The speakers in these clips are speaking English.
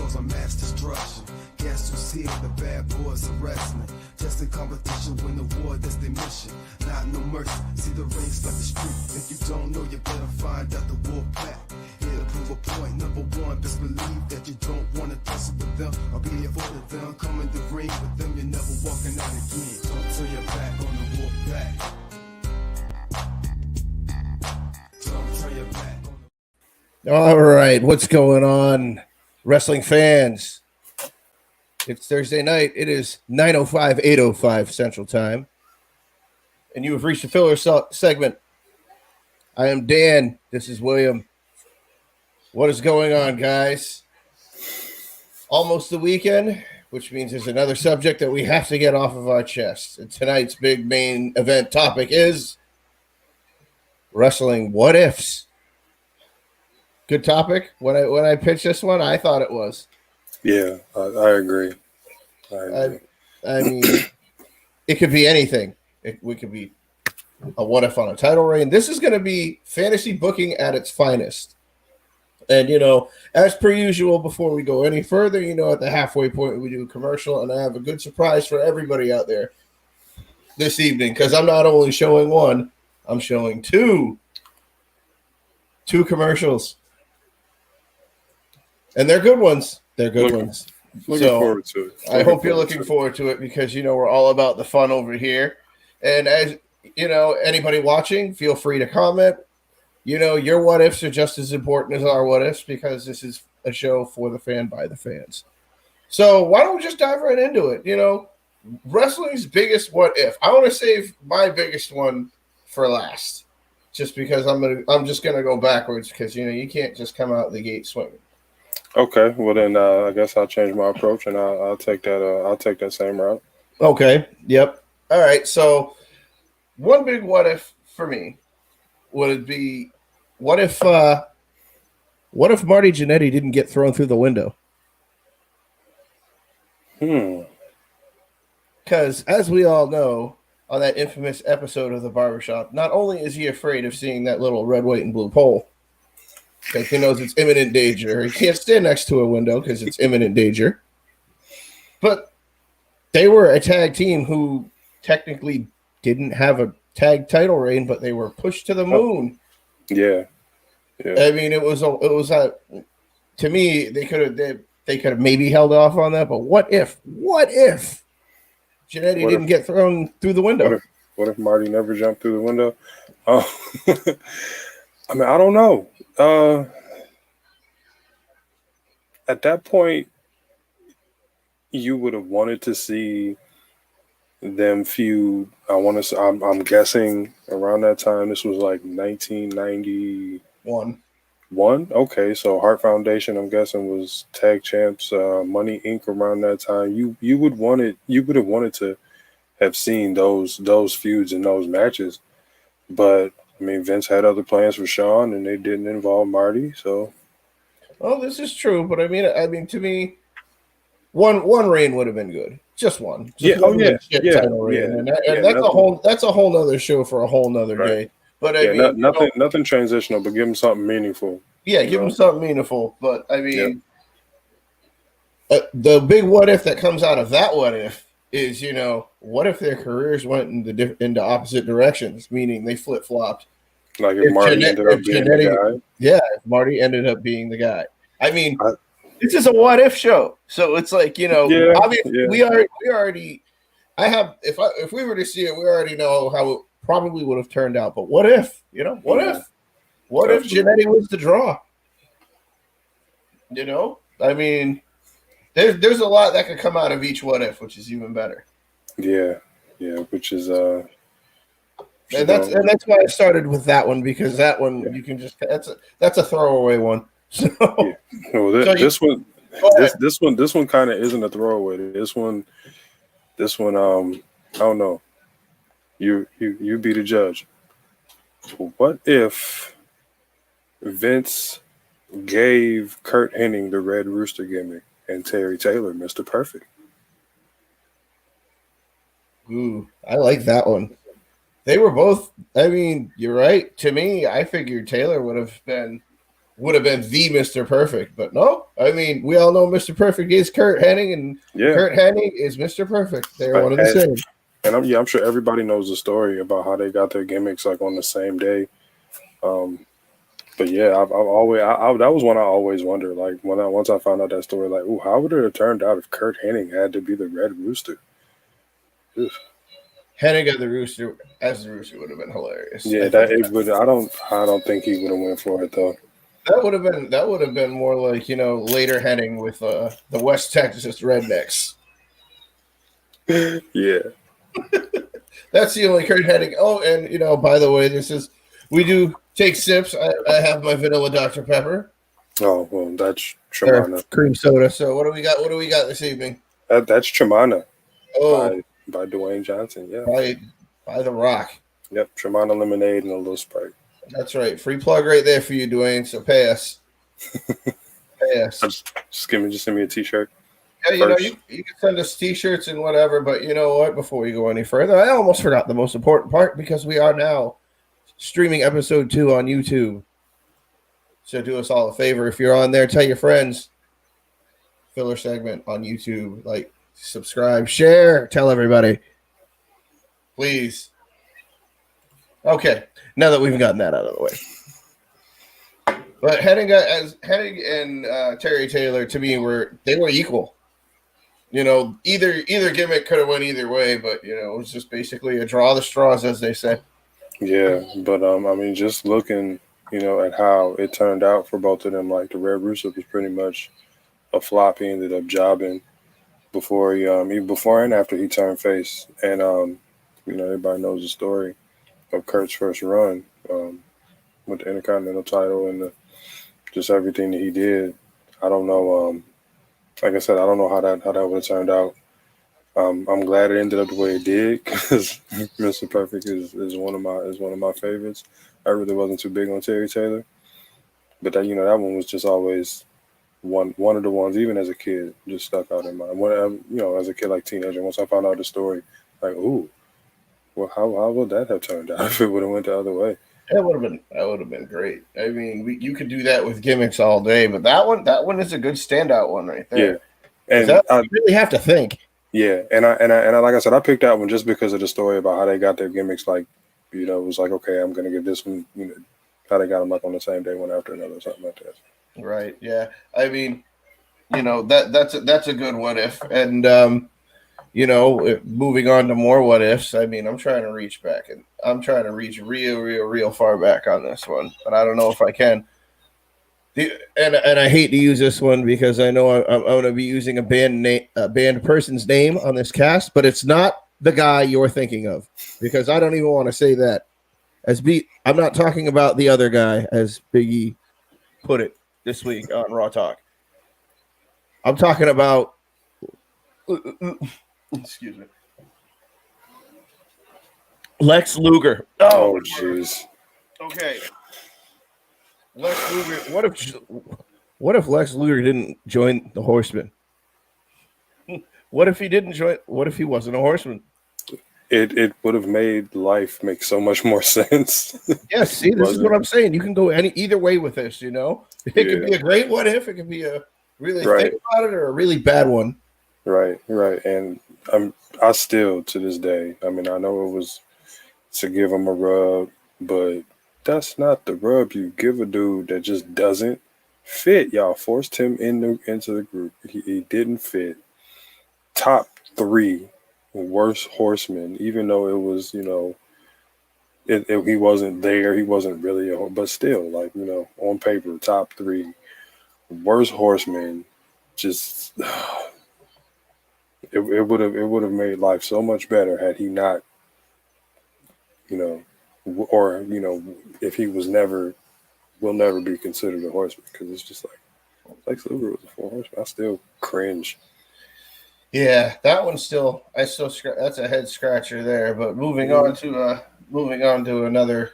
cause I'm mass destruction. Guess who's here? The bad boys of wrestling. Just in competition, win the war, that's their mission. Not no mercy, see the rings like the street. If you don't know, you better find out the wolf pack. Here to prove a point, number one, best believe that you don't want to tussle with them. I'll be here for them, come in the ring with them, you're never walking out again. Don't turn your back on the wolf pack. Don't turn your back on the... All right, what's going on, wrestling fans? It's Thursday night. It is 9:05, 8:05 Central Time. And you have reached the filler segment. I am Dan. This is William. What is going on, guys? Almost the weekend, which means there's another subject that we have to get off of our chest. And tonight's big main event topic is wrestling what ifs. Good topic. When I pitched this one, I thought it was. Yeah, I agree. I mean, it could be anything. We could be a what if on a title reign. This is going to be fantasy booking at its finest. And, as per usual, before we go any further, at the halfway point, we do a commercial, and I have a good surprise for everybody out there this evening, because I'm not only showing one, I'm showing two commercials. And they're good ones. They're good ones. Looking forward to it. I hope you're looking forward to it because, we're all about the fun over here. And as, anybody watching, feel free to comment. Your what ifs are just as important as our what ifs because this is a show for the fan by the fans. So why don't we just dive right into it? Wrestling's biggest what if. I want to save my biggest one for last, just because I'm just gonna go backwards because you can't just come out the gate swinging. Okay, well then I guess I'll change my approach and I'll take that. I'll take that same route. Okay. Yep. All right. So one big what if for me would be what if Marty Jannetty didn't get thrown through the window? Because as we all know, on that infamous episode of The Barbershop, not only is he afraid of seeing that little red, white, and blue pole, because he knows it's imminent danger. He can't stand next to a window because it's imminent danger. But they were a tag team who technically didn't have a tag title reign, but they were pushed to the moon. Yeah. I mean, it was to me, they could have maybe held off on that, but what if Jannetty didn't get thrown through the window? What if Marty never jumped through the window? Oh, I mean, I don't know. At that point, you would have wanted to see them feud. I'm guessing around that time. This was like 1991. Okay, so Heart Foundation, I'm guessing, was tag champs. Money Inc. around that time. You would have wanted to have seen those feuds and those matches, but I mean, Vince had other plans for Shawn, and they didn't involve Marty. So, well, this is true, but I mean, to me, one reign would have been good. Just one. Title reign. That's a whole nother show for a whole nother day. But I mean, nothing transitional, but give them something meaningful. Yeah, give them something meaningful. But I mean, the big what if that comes out of that what if is, what if their careers went into opposite directions, meaning they flip flopped. Like if Marty ended up being the guy. Yeah, if Marty ended up being the guy. I mean, this is a what if show, so it's like obviously we already. If we were to see it, we already know how it probably would have turned out. But what if? What if Jannetty was the draw? I mean, there's a lot that could come out of each what if, which is even better. Yeah, which is and that's why I started with that one, because that one you can just that's a throwaway one. So, well, this one kind of isn't a throwaway. This one, I don't know. You be the judge. What if Vince gave Kurt Hennig the Red Rooster gimmick and Terry Taylor Mr. Perfect? Ooh, I like that one. They were both. I mean, you're right. To me, I figured Taylor would have been would have been the Mr. Perfect, but no. I mean, we all know Mr. Perfect is Kurt Hennig, and Kurt Hennig is Mr. Perfect. They're one of the same. And I'm sure everybody knows the story about how they got their gimmicks like on the same day. But yeah, I've always that was one I always wondered. Like once I found out that story, like, ooh, how would it have turned out if Kurt Hennig had to be the Red Rooster? Oof. Hennig as the Rooster would have been hilarious. Yeah, it would. I don't think he would have went for it though. That would have been more like, later Hennig with the West Texas Rednecks. Yeah. That's the only Kurt Hennig. Oh, and by the way, we do take sips. I have my vanilla Dr. Pepper. Oh, well, that's Tremana. Cream soda. So what do we got? What do we got this evening? That's Tremana. Oh, by Dwayne Johnson. Yeah. By The Rock. Yep, Tremana lemonade and a little Sprite. That's right. Free plug right there for you, Dwayne. So pay us. Pay us. Just send me a t-shirt. Yeah, you can send us t-shirts and whatever, but you know what? Before we go any further, I almost forgot the most important part because we are now streaming episode 2 on YouTube. So do us all a favor. If you're on there, tell your friends. Filler segment on YouTube. Like, subscribe, share, tell everybody. Please. Okay, now that we've gotten that out of the way. But Hennig and Terry Taylor, to me, were equal. Either gimmick could have went either way, but it was just basically a draw the straws, as they say. Yeah, but I mean, just looking, at how it turned out for both of them, like the Red Rooster was pretty much a flop. He ended up jobbing before even before and after he turned face, and everybody knows the story of Kurt's first run with the Intercontinental title and just everything that he did. I don't know. Like I said, I don't know how that would have turned out. I'm glad it ended up the way it did because Mr. Perfect is one of my favorites. I really wasn't too big on Terry Taylor, but that one was just always one of the ones, even as a kid, just stuck out in mind. As a kid, like teenager, once I found out the story, like, ooh, well, how would that have turned out if it would have went the other way? That would have been great. I mean, you could do that with gimmicks all day, but that one is a good standout one right there. Yeah, and you really have to think. Yeah, and I like I said, I picked that one just because of the story about how they got their gimmicks. Like, it was like, okay, I'm gonna give this one. How they got them like on the same day, one after another, or something like that. Right. Yeah. I mean, that's a good what if, and moving on to more what ifs. I mean, I'm trying to reach back, and I'm trying to reach real far back on this one, but I don't know if I can. And I hate to use this one because I know I'm going to be using a banned person's name on this cast, but it's not the guy you're thinking of because I don't even want to say that. I'm not talking about the other guy, as Big E put it this week on Raw Talk. I'm talking about. Excuse me. Lex Luger. Oh, jeez. Okay. Lex Luger. What if Lex Luger didn't join the Horsemen? What if he didn't join? What if he wasn't a Horseman? It would have made life make so much more sense. Yes, see, this is what I'm saying. You can go either way with this. It could be a great what if. It could be a really think about it or a really bad one. Right. And I still to this day. I mean, I know it was to give him a rub, but that's not the rub you give a dude that just doesn't fit. Y'all forced him into the group. He didn't fit. Top 3 worst horsemen, even though it was, he wasn't there. He wasn't really, but still, like, on paper, top 3 worst horsemen. Just it would have made life so much better had he not, if he will never be considered a horseman, because it's just like Lex Luger was a 4 horseman. I still cringe. Yeah, that one's still. That's a head scratcher there. But moving on to another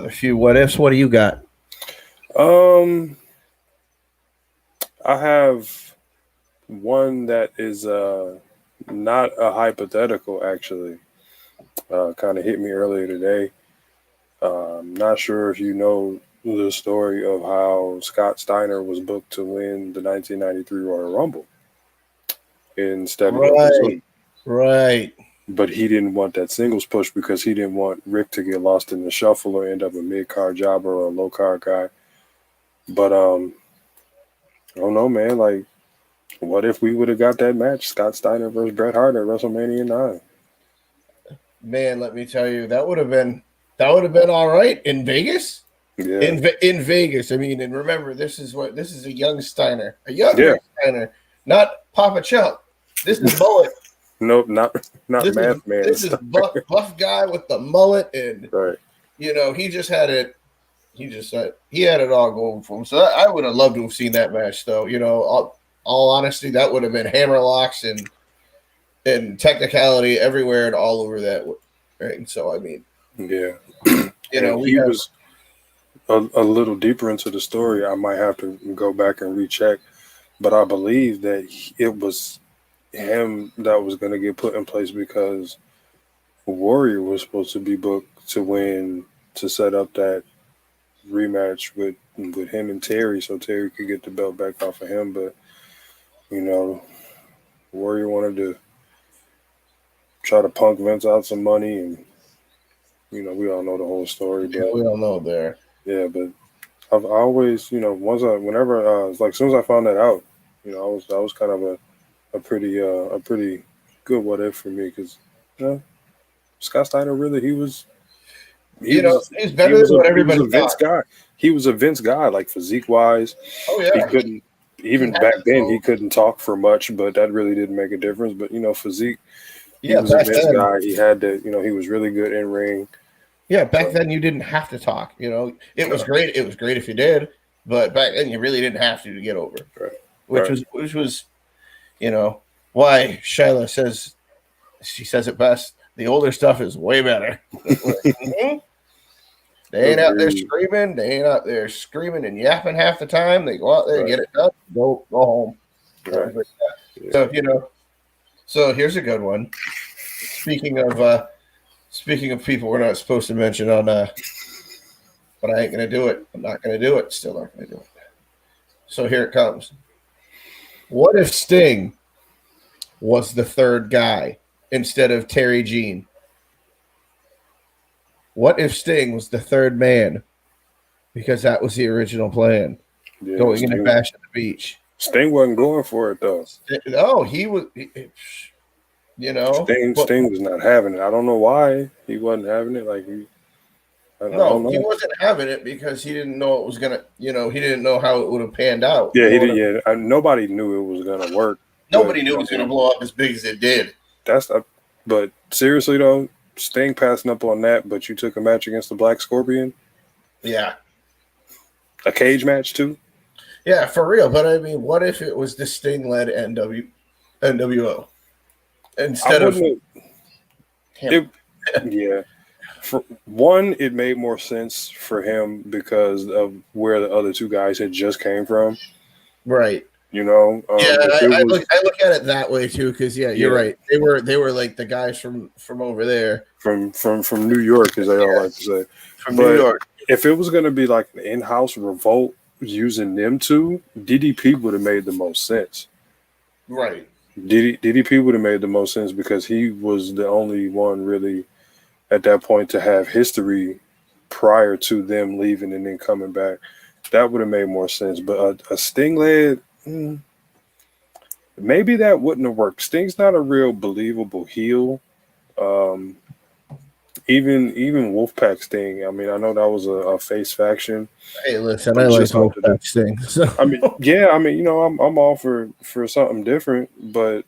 few what ifs. What do you got? I have one that is not a hypothetical. Actually, kind of hit me earlier today. I'm not sure if you know the story of how Scott Steiner was booked to win the 1993 Royal Rumble instead of Yokozuna. Right. But he didn't want that singles push because he didn't want Rick to get lost in the shuffle or end up a mid-card jobber or a low-card guy. But I don't know, man. Like, what if we would have got that match, Scott Steiner versus Bret Hart at WrestleMania 9? Man, let me tell you, that would have been all right in Vegas. Yeah. In Vegas, I mean, and remember, this is a young Steiner, Steiner, not Papa Chump. This is Bullet. Nope, not Math Man. This is buff guy with the mullet, and right. You know, he just had it. He had it all going for him. So I would have loved to have seen that match, though. You know, all honesty, that would have been hammerlocks and technicality everywhere and all over that. Right. So I mean, yeah, you know, he was a little deeper into the story. I might have to go back and recheck, but I believe that it was him that was going to get put in place because Warrior was supposed to be booked to set up that rematch with him and Terry, so Terry could get the belt back off of him. But you know, Warrior wanted to try to punk Vince out some money, and you know, we all know the whole story. But we all know there. Yeah, but I always, you know, as soon as I found that out, you know, I was kind of a pretty good what if for me because, you know, Scott Steiner really he's better than what everybody thought. Vince guy. He was a Vince guy, like physique wise. Oh yeah. He couldn't back then. He couldn't talk for much, but that really didn't make a difference. But you know, physique. He was a Vince guy. He had to, you know, he was really good in ring. Yeah, back then you didn't have to talk. You know, it was great. It was great if you did, but back then you really didn't have to get over. Right. Which was, you know, why Shyla says it best. The older stuff is way better. They ain't out there screaming. They ain't out there screaming and yapping half the time. They go out there and get it done. Go home. Right. So you know. So here's a good one. Speaking of people we're not supposed to mention on, but I ain't gonna do it. I'm not gonna do it. Still not gonna do it. So here it comes. What if Sting was the third guy instead of Terry Jean? What if Sting was the third man? Because that was the original plan. Yeah, going into Bash at the Beach. Sting wasn't going for it though. No, he was. You know, Sting was not having it. I don't know why he wasn't having it. Like he wasn't having it because he didn't know it was gonna. You know, he didn't know how it would have panned out. Yeah, he did. Yeah, nobody knew it was gonna work. Nobody knew it was gonna blow up as big as it did. But seriously though, Sting passing up on that. But you took a match against the Black Scorpion. Yeah, a cage match too. Yeah, for real. But I mean, what if it was the Sting-led NWO instead of him? Yeah. For one, it made more sense for him because of where the other two guys had just came from. Right. You know. I look at it that way too. Because you're right. They were like the guys from over there, from New York, as they all like to say. From New York. If it was going to be like an in-house revolt using them two, DDP would have made the most sense. Right. DDP would have made the most sense because he was the only one really at that point to have history prior to them leaving and then coming back. That would have made more sense. But a Sting-led, maybe that wouldn't have worked. Sting's not a real believable heel. Even Wolfpack Sting. I mean, I know that was a face faction. Hey, listen, I like Wolfpack Sting. So. I mean, yeah. I mean, you know, I'm all for something different, but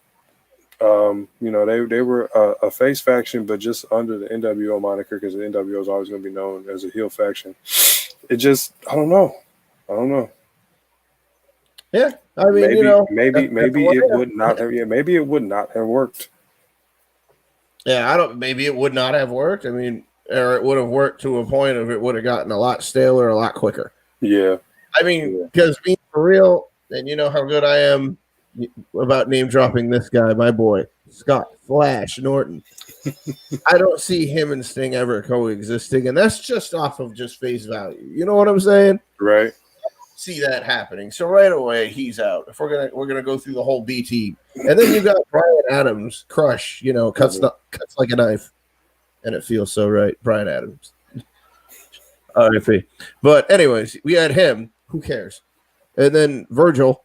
you know, they were a face faction, but just under the NWO moniker because the NWO is always going to be known as a heel faction. It just, I don't know. Yeah, I mean, maybe it would not have. Yeah, maybe it would not have worked. Yeah, maybe it would not have worked. I mean, or it would have worked to a point of it would have gotten a lot staler a lot quicker. Yeah. I mean, because being for real, and you know how good I am about name dropping this guy, my boy, Scott Flash Norton. I don't see him and Sting ever coexisting, and that's just off of just face value. You know what I'm saying? Right. See that happening. So right away he's out. If we're gonna go through the whole B team, and then you got Brian Adams, Crush. Cuts like a knife, and it feels so right. Brian Adams. RIP. But anyways, we had him. Who cares? And then Virgil.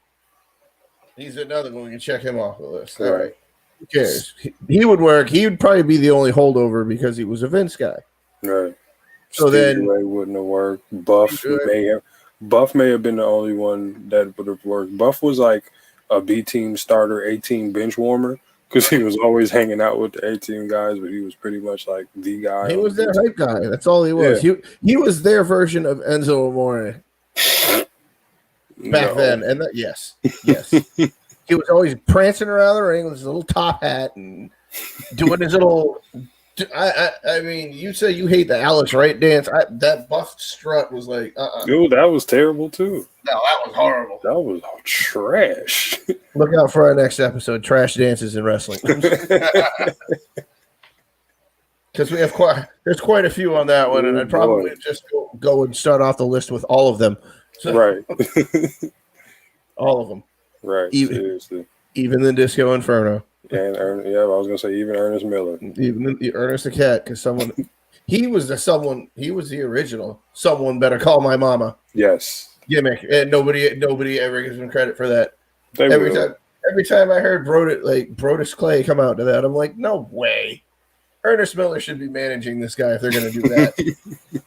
He's another one. We can check him off the list. All right. Who cares? He would work. He would probably be the only holdover because he was a Vince guy. Right. So Stevie Ray wouldn't have worked. Buff may have been the only one that would have worked. Buff was like a B team starter, A team bench warmer because he was always hanging out with the A team guys, but he was pretty much like the guy. He was their hype guy. That's all he was. Yeah. He was their version of Enzo Amore back then. And yes. He was always prancing around the ring with his little top hat and doing his little. I mean, you say you hate the Alex Wright dance. That buff strut was like, Dude, that was terrible too. No, that was horrible. That was trash. Look out for our next episode: trash dances in wrestling. Because there's quite a few on that one, and I'd probably just go and start off the list with all of them. So, right. All of them. Right. Seriously. Even the Disco Inferno. And I was gonna say even Ernest Miller, even Ernest the Cat, because he was the original. Someone better call my mama. Yes, gimmick, and nobody ever gives him credit for that. Every time I heard Brodus Clay come out to that, I'm like, no way. Ernest Miller should be managing this guy if they're gonna do that.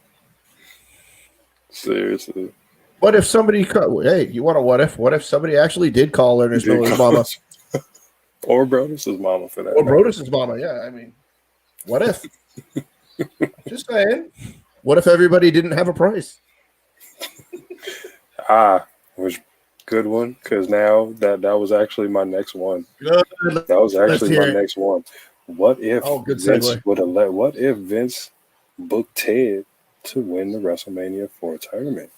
Seriously. What if somebody? Hey, you want a what if? What if somebody actually did call Ernest Miller's mama? Or Brodus' mama for that. Or Brodus' mama, yeah. I mean, what if? Just saying. What if everybody didn't have a price? Was good one, because now that was actually my next one. Good. That was actually my next one. What if What if Vince booked Ted to win the WrestleMania 4 tournament?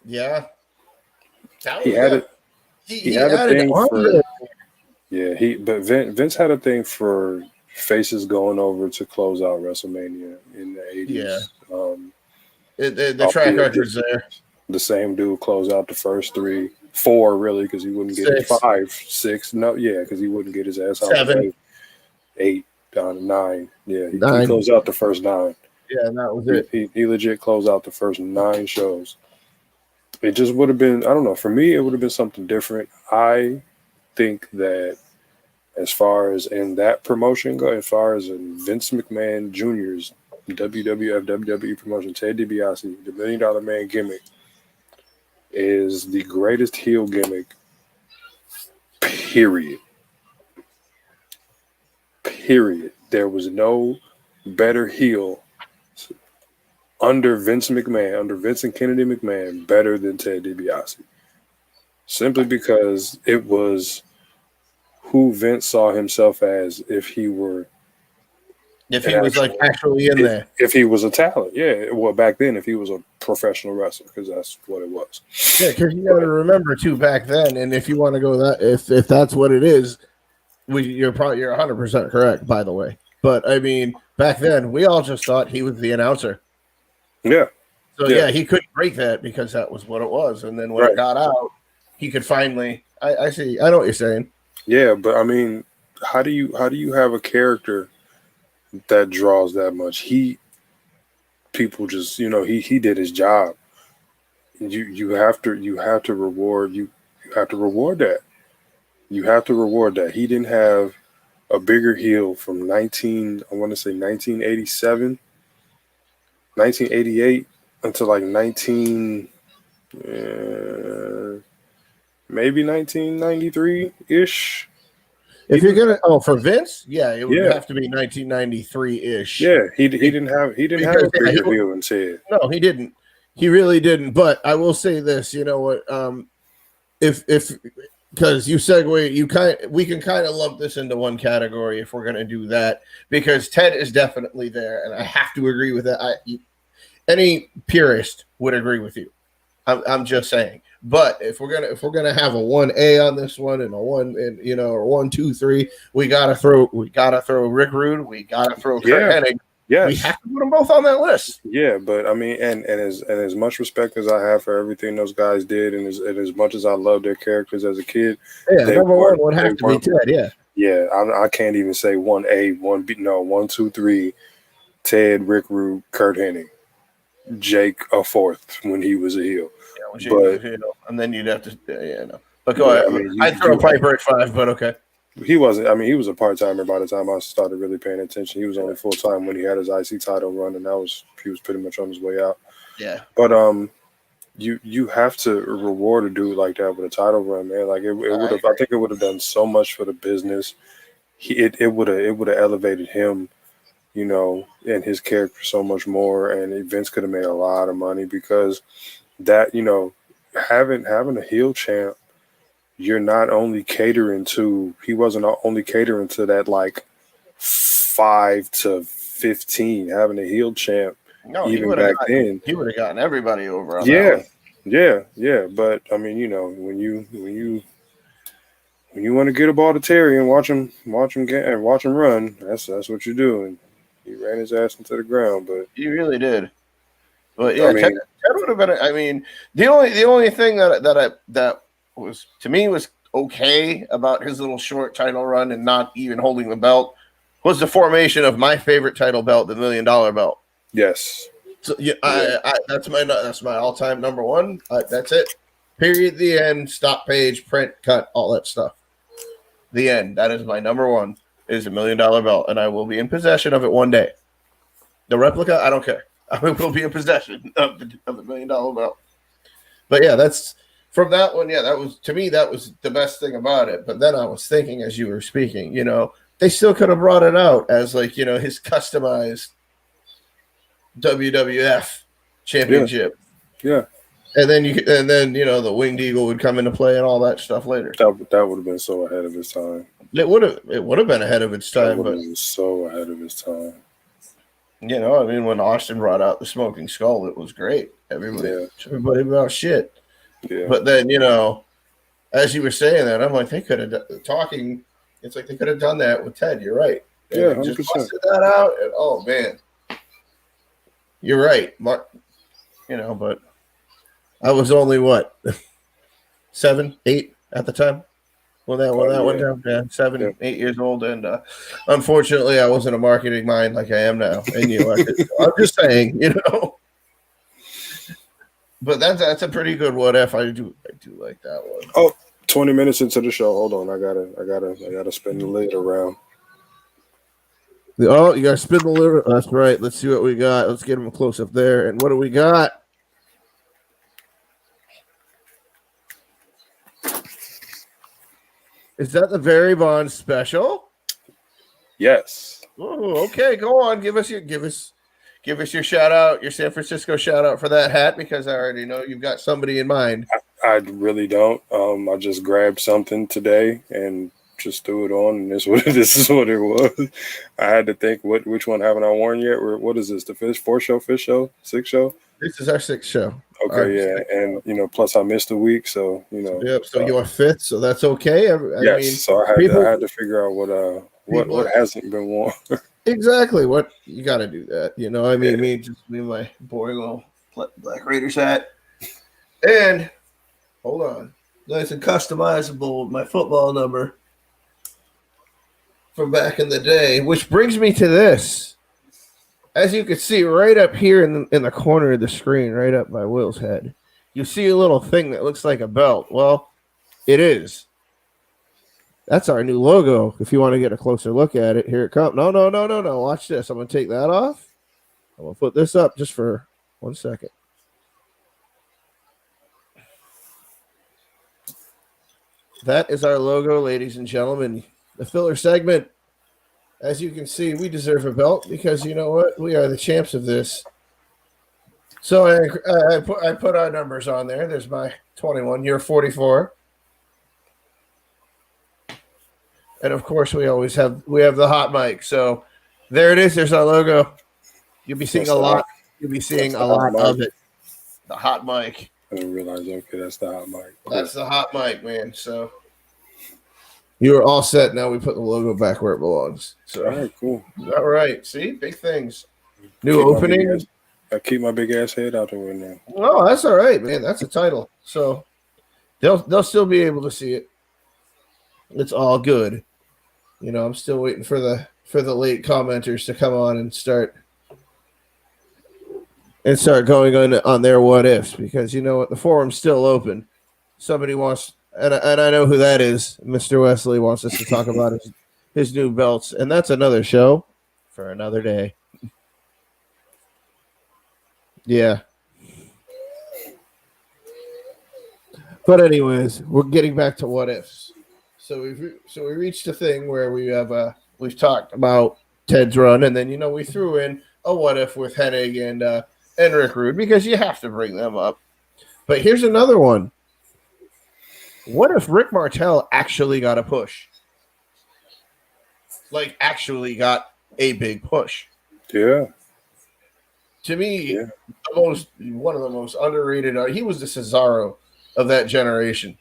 Yeah. He had it. He had a thing for Vince had a thing for faces going over to close out WrestleMania in the 80s. Yeah. The track record's there. The same dude closed out the first 4 really, because he wouldn't get it 5, 6. No, yeah, because he wouldn't get his ass out 7, 8 down to 9. Yeah, he 9. closed out the first 9. Yeah, and that was it. He legit closed out the first 9 shows. It just would have been, I don't know, for me, it would have been something different. I think that as far as in that promotion go, as far as in Vince McMahon Jr.'s WWF, WWE promotion, Ted DiBiase, the $1 Million Man gimmick is the greatest heel gimmick, period. There was no better heel under Vince McMahon, under Vincent Kennedy McMahon, better than Ted DiBiase. Simply because it was who Vince saw himself as if he was like actually in there. If he was a talent. Yeah. Well, back then, if he was a professional wrestler, because that's what it was. Yeah, because you got to remember, too, back then, and if you want to go that, if that's what it is, you're 100% correct, by the way. But, I mean, back then, we all just thought he was the announcer. Yeah. So yeah, he couldn't break that because that was what it was. And then when it got out, he could finally. I see. I know what you're saying. Yeah, but I mean, how do you have a character that draws that much? People just he did his job. You have to reward that. You have to reward that. He didn't have a bigger heel from 1987. 1988 until like maybe 1993-ish. If you're gonna for Vince, it would have to be 1993-ish. Yeah, he didn't have a bigger heel than Ted. No, he didn't. He really didn't. But I will say this, you know what? If because you segue, we can kind of lump this into one category if we're gonna do that, because Ted is definitely there, and I have to agree with that. Any purist would agree with you. I'm just saying. But if we're gonna have a 1A on this one and a 1 and or 1, 2, 3, we gotta throw Rick Rude, we gotta throw Kurt Hennig. Yes. We have to put them both on that list. Yeah, but I mean, and as much respect as I have for everything those guys did, and as much as I love their characters as a kid, number one would have to be Ted. Yeah, I can't even say 1A, 1B, no, 1, 2, 3, Ted, Rick Rude, Kurt Hennig, Jake a fourth when he was a heel. And then you'd have to, no. But go ahead. I mean, I'd throw Piper at 5, but okay. He wasn't. I mean, he was a part-timer by the time I started really paying attention. He was only full-time when he had his IC title run, and he was pretty much on his way out. Yeah. But you have to reward a dude like that with a title run, man. Like it would have. I think it would have done so much for the business. It would have elevated him, and his character so much more. And Vince could have made a lot of money because that, having a heel champ. You're not only catering to. He wasn't only catering to that like 5 to 15. Having a heel champ, even back then, he would have gotten everybody over. Yeah. But I mean, when you want to get a ball to Terry and watch him get and watch him run, that's what you do. And he ran his ass into the ground, but he really did. But yeah, Ted would have been. I mean, the only thing that was to me was okay about his little short title run and not even holding the belt was the formation of my favorite title belt, the $1 million belt. Yes. So that's my all-time number one. That's it. Period. The end. Stop page. Print. Cut. All that stuff. The end. That is my number one. Is $1 million belt, and I will be in possession of it one day. The replica, I don't care. I will be in possession of the $1 million belt. But yeah, that's. From that one, that was to me that was the best thing about it. But then I was thinking as you were speaking, they still could have brought it out as like his customized WWF championship. Yeah. And then the Winged Eagle would come into play and all that stuff later. That would have been so ahead of its time. It would have been ahead of its time, but so ahead of its time. I mean, when Austin brought out the Smoking Skull, it was great. Everybody about shit. Yeah. But then, as you were saying that, I'm like, they could have talking. It's like they could have done that with Ted. You're right. Yeah, 100%. Just busted that out. And, oh man, you're right, Mark. But I was only 7, 8 at the time when that went down. Yeah, 7, 8 years old, and unfortunately, I wasn't a marketing mind like I am now. And I'm just saying, But that's a pretty good what if. I do like that one. Oh, 20 minutes into the show. Hold on. I gotta spin the lid around. Oh, you gotta spin the lid. That's right. Let's see what we got. Let's get him close up there. And what do we got? Is that the Barry Bonds special? Yes. Oh, okay. Go on. Give us your shout out, your San Francisco shout out for that hat, because I already know you've got somebody in mind. I really don't. I just grabbed something today and just threw it on, and this is what it was. I had to think, which one haven't I worn yet? What is this? The fourth show, fifth show, sixth show? This is our sixth show. Okay, yeah, and plus I missed a week, so Yep. So you're fifth, so that's okay. I mean, so I had to figure out what hasn't been worn. Exactly. What you got to do that, I mean, me my boring little Black Raiders hat, and hold on, nice and customizable, my football number from back in the day. Which brings me to this, as you can see right up here in the corner of the screen, right up by Will's head, you see a little thing that looks like a belt. Well, it is. That's our new logo. If you want to get a closer look at it, here it comes. No. Watch this. I'm going to take that off. I'm going to put this up just for 1 second. That is our logo, ladies and gentlemen. The filler segment. As you can see, we deserve a belt because you know what? We are the champs of this. So I put our numbers on there. There's my 21. You're 44. And of course, we have the hot mic. So there it is. There's our logo. You'll be seeing a lot. You'll be seeing a lot of it. The hot mic. I didn't realize. Okay, that's the hot mic. That's the hot mic, man. So you are all set. Now we put the logo back where it belongs. So all right, cool. All right. See, big things. New opening. I keep my big ass head out the window. Oh, that's all right, man. That's a title. So they'll still be able to see it. It's all good. You know, I'm still waiting for the late commenters to come on and start going on their what ifs, because you know what, the forum's still open. Somebody wants, and I know who that is. Mr. Wesley wants us to talk about his new belts, and that's another show for another day. Yeah. But anyways, we're getting back to what ifs. So we reached a thing where we've talked about Ted's run, and then we threw in a what if with Hennig and Rick Rude, because you have to bring them up. But here's another one. What if Rick Martel actually got a push? Like, actually got a big push? Yeah. To me, one of the most underrated. He was the Cesaro of that generation.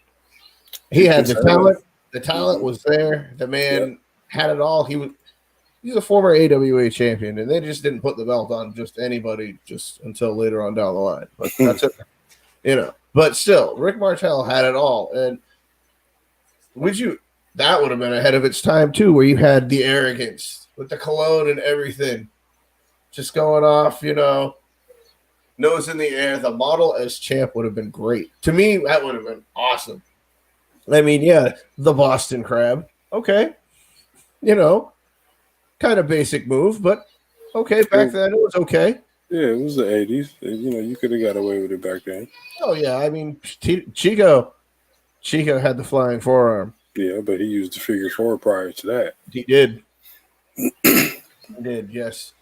He had the talent. The talent was there. The man had it all. He's a former AWA champion, and they just didn't put the belt on just anybody just until later on down the line. But that's it. But still, Rick Martel had it all. And that would have been ahead of its time too, where you had the arrogance with the cologne and everything. Just going off, nose in the air. The model as champ would have been great. To me, that would have been awesome. I mean, the Boston Crab. Okay. Kind of basic move, but okay. Back then, it was okay. Yeah, it was the 80s. You could have got away with it back then. Oh, yeah. I mean, Chico had the flying forearm. Yeah, but he used the figure four prior to that. He did. He did, yes.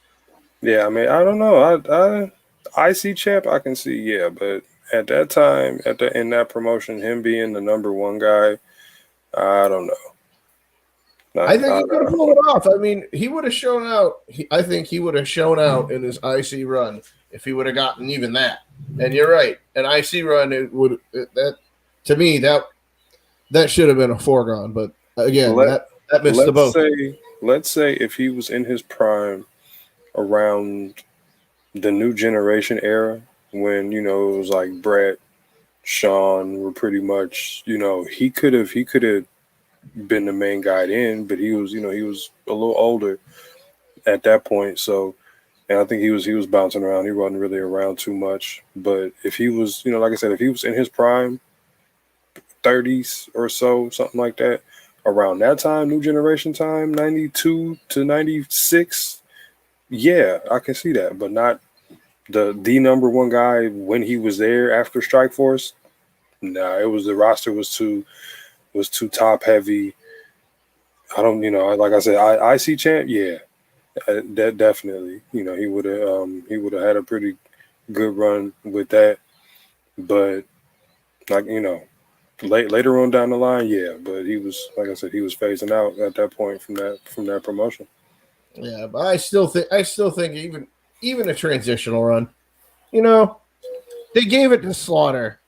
Yeah, I mean, I don't know. IC champ, I can see, but at that time, in that promotion, him being the number one guy, I don't know. I think he could have pulled it off. I mean, he would have shown out. I think he would have shown out in his IC run if he would have gotten even that. And you're right, an IC run to me that should have been a foregone. But again, that missed the boat. Let's say if he was in his prime around the new generation era, when it was like Brett, Sean were pretty much, he could have been the main guy in, but he was a little older at that point. So, and I think he was bouncing around. He wasn't really around too much. But if he was, like I said, if he was in his prime, 30s or so, something like that, around that time, new generation time, 92 to 96. Yeah, I can see that, but not the number one guy when he was there after Strikeforce. Nah, the roster was too top heavy. I don't, like I said, IC champ, that definitely, he would have had a pretty good run with that. But like, later on down the line, but he was, like I said, he was phasing out at that point from that promotion. Yeah, but I still think even a transitional run, they gave it to Slaughter.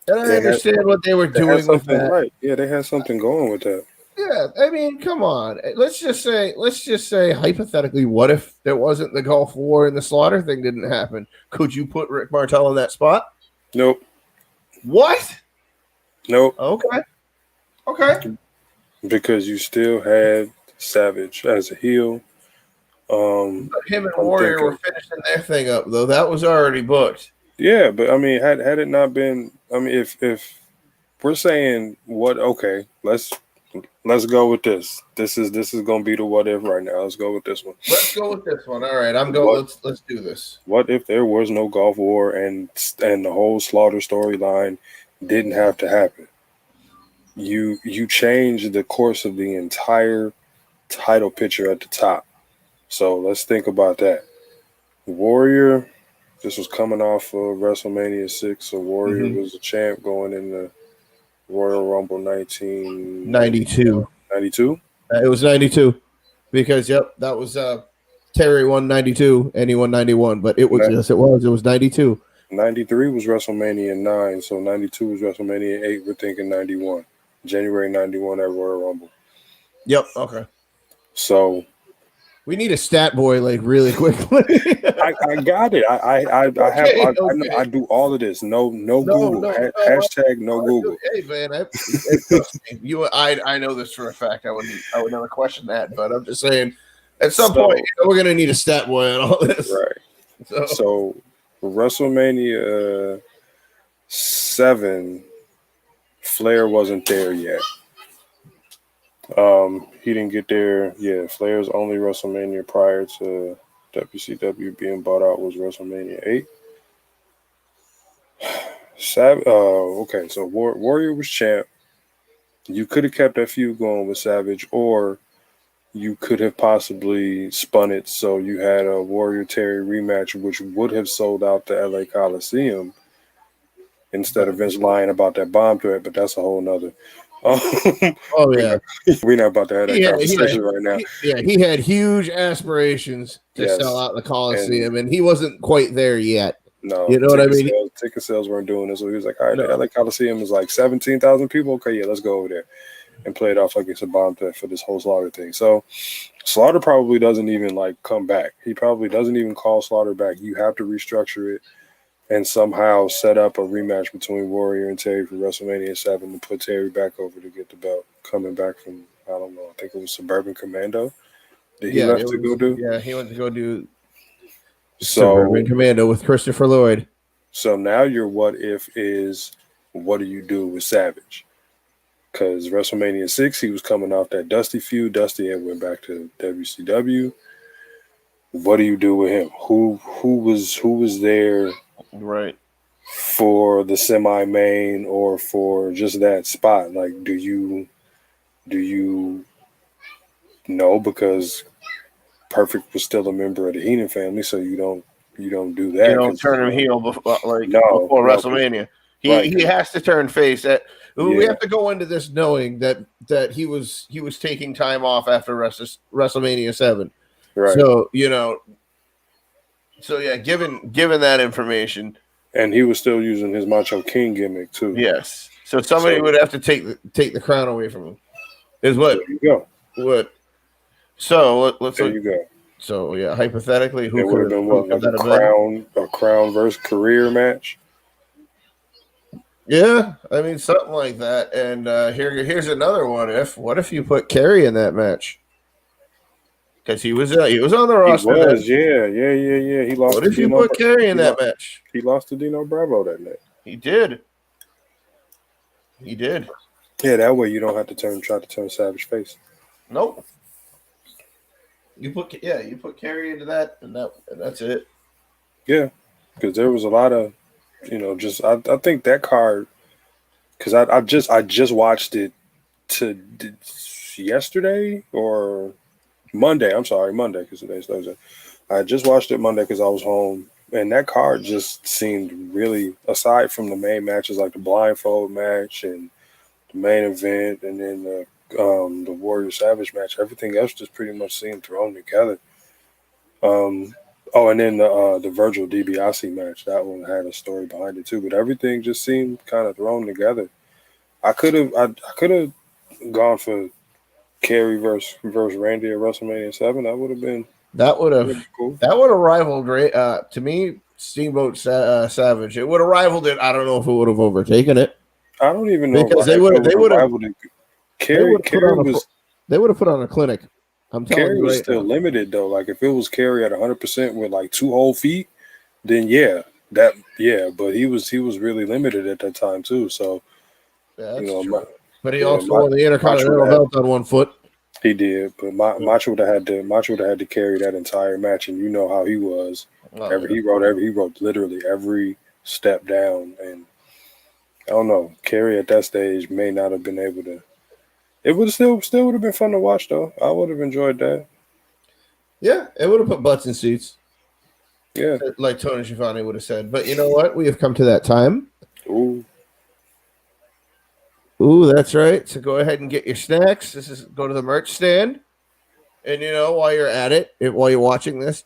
And I understand what they were doing with that. Right. Yeah, they had something going with that. Yeah, I mean, come on. Let's just say hypothetically, what if there wasn't the Gulf War and the Slaughter thing didn't happen? Could you put Rick Martel in that spot? Nope. What? Nope. Okay. Because you still had Savage as a heel. Him and Warrior were finishing their thing up, though. That was already booked. Yeah, but I mean, had it not been, I mean, if we're saying let's go with this. This is gonna be the what if right now. Let's go with this one. Let's go with this one. All right, I'm going. Let's do this. What if there was no Gulf War and the whole Slaughter storyline didn't have to happen? You changed the course of the entire title picture at the top. So let's think about that. Warrior, this was coming off of WrestleMania 6, so Warrior was a champ going in the Royal Rumble 1992. 92? It was 92 because that was Terry won 92 and he won 91, but it was yes, it was 92. 93 was WrestleMania 9, so 92 was WrestleMania 8. We're thinking 91, January 91 at Royal Rumble. Yep. Okay. So we need a stat boy like really quickly. I got it. I do all of this. No Google. Hashtag no Google. Hey man, I know this for a fact. I would never question that, but I'm just saying at some point we're gonna need a stat boy on all this. Right. So WrestleMania 7, Flair wasn't there yet. He didn't get there. Yeah, Flair's only WrestleMania prior to WCW being bought out was WrestleMania 8. Okay, so Warrior was champ. You could have kept that feud going with Savage, or you could have possibly spun it so you had a Warrior Terry rematch, which would have sold out the LA Coliseum instead of Vince lying about that bomb threat, but that's a whole nother. Yeah, we're not about to have that conversation right now. He had huge aspirations to sell out the Coliseum, and he wasn't quite there yet. No, you know what I mean. Ticket sales weren't doing it, so he was like, "All right, the LA Coliseum is like 17,000 people. Okay, yeah, let's go over there and play it off like it's a bomb threat for this whole Slaughter thing." So Slaughter probably doesn't even like come back. He probably doesn't even call Slaughter back. You have to restructure it and somehow set up a rematch between Warrior and Terry for WrestleMania 7 to put Terry back over to get the belt. Coming back from, I don't know, I think it was Suburban Commando. Did he left to go do? Yeah, he went to go do Suburban Commando with Christopher Lloyd. So now your what if is, what do you do with Savage? Because WrestleMania 6, he was coming off that Dusty feud. Dusty had went back to WCW. What do you do with him? Who was there? Right. For the semi-main or for just that spot? Like, do you know, because Perfect was still a member of the Heenan family, so you don't do that. You don't turn him heel before WrestleMania. He has to turn face. We have to go into this knowing that he was taking time off after WrestleMania 7. Right. So given that information, and he was still using his Macho King gimmick too. Yes. So somebody would have to take the crown away from him. Is what? There you go. What? So let's. There you go. So yeah, hypothetically, who would have been what, like a crown versus career match? Yeah, I mean something like that. And here's another what if. What if you put Kerry in that match? Because he was on the roster. He was, yeah. He lost. What if you put Kerry in that match? He lost to Dino Bravo that night. He did. Yeah, that way you don't have to try to turn Savage face. Nope. You put Kerry into that, and that's it. Yeah, because there was a lot of, I think that card, because I just watched it yesterday or Monday. I'm sorry, Monday, because today's Thursday. I just watched it Monday because I was home, and that card just seemed really, aside from the main matches like the blindfold match and the main event, and then the Warrior Savage match, everything else just pretty much seemed thrown together. And then the Virgil DiBiase match, that one had a story behind it too, but everything just seemed kind of thrown together. I could have gone for Kerry versus Randy at WrestleMania 7. That would have been cool. That would have rivaled to me Steamboat Savage. It would have rivaled it. I don't know if it would have overtaken it. I don't even know, because they would have rivaled it. They would have put on a clinic. I'm telling Kerry you, was still limited though. Like if it was Kerry at 100% with like 2 whole feet, then but he was really limited at that time too. So that's true. But he also won the Intercontinental belt on 1 foot. He did, but Macho would have had to carry that entire match, and you know how he was. He wrote literally every step down, and I don't know. Kerry at that stage may not have been able to. It would still would have been fun to watch though. I would have enjoyed that. Yeah, it would have put butts in seats. Yeah, like Tony Schiavone would have said. But you know what? We have come to that time. Ooh, that's right. So go ahead and get your snacks. Go to the merch stand. And while you're at it, while you're watching this,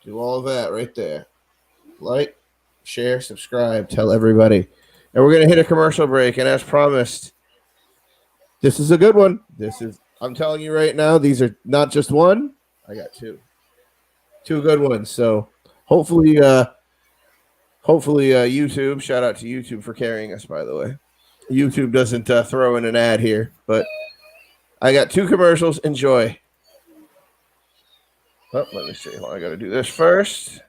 do all of that right there. Like, share, subscribe, tell everybody. And we're going to hit a commercial break. And as promised, this is a good one. I'm telling you right now, these are not just one. I got two good ones. So hopefully YouTube, shout out to YouTube for carrying us, by the way. YouTube doesn't throw in an ad here, but I got two commercials. Enjoy. Oh, let me see. Well, I got to do this first.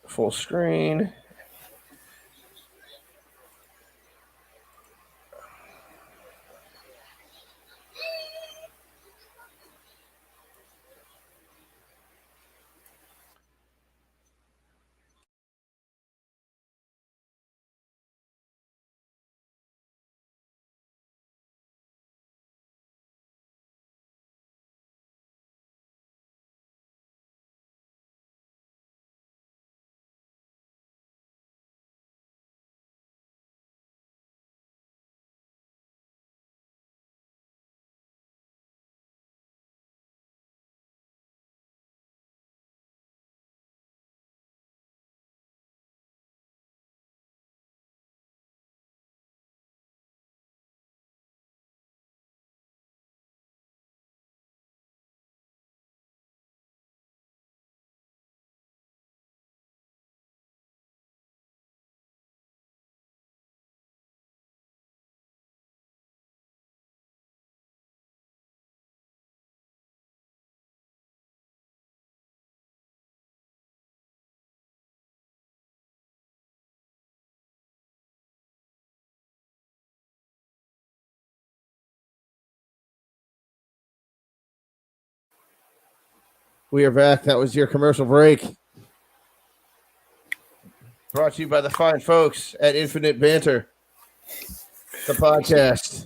Full screen. We are back. That was your commercial break. Brought to you by the fine folks at Infinite Banter, the podcast.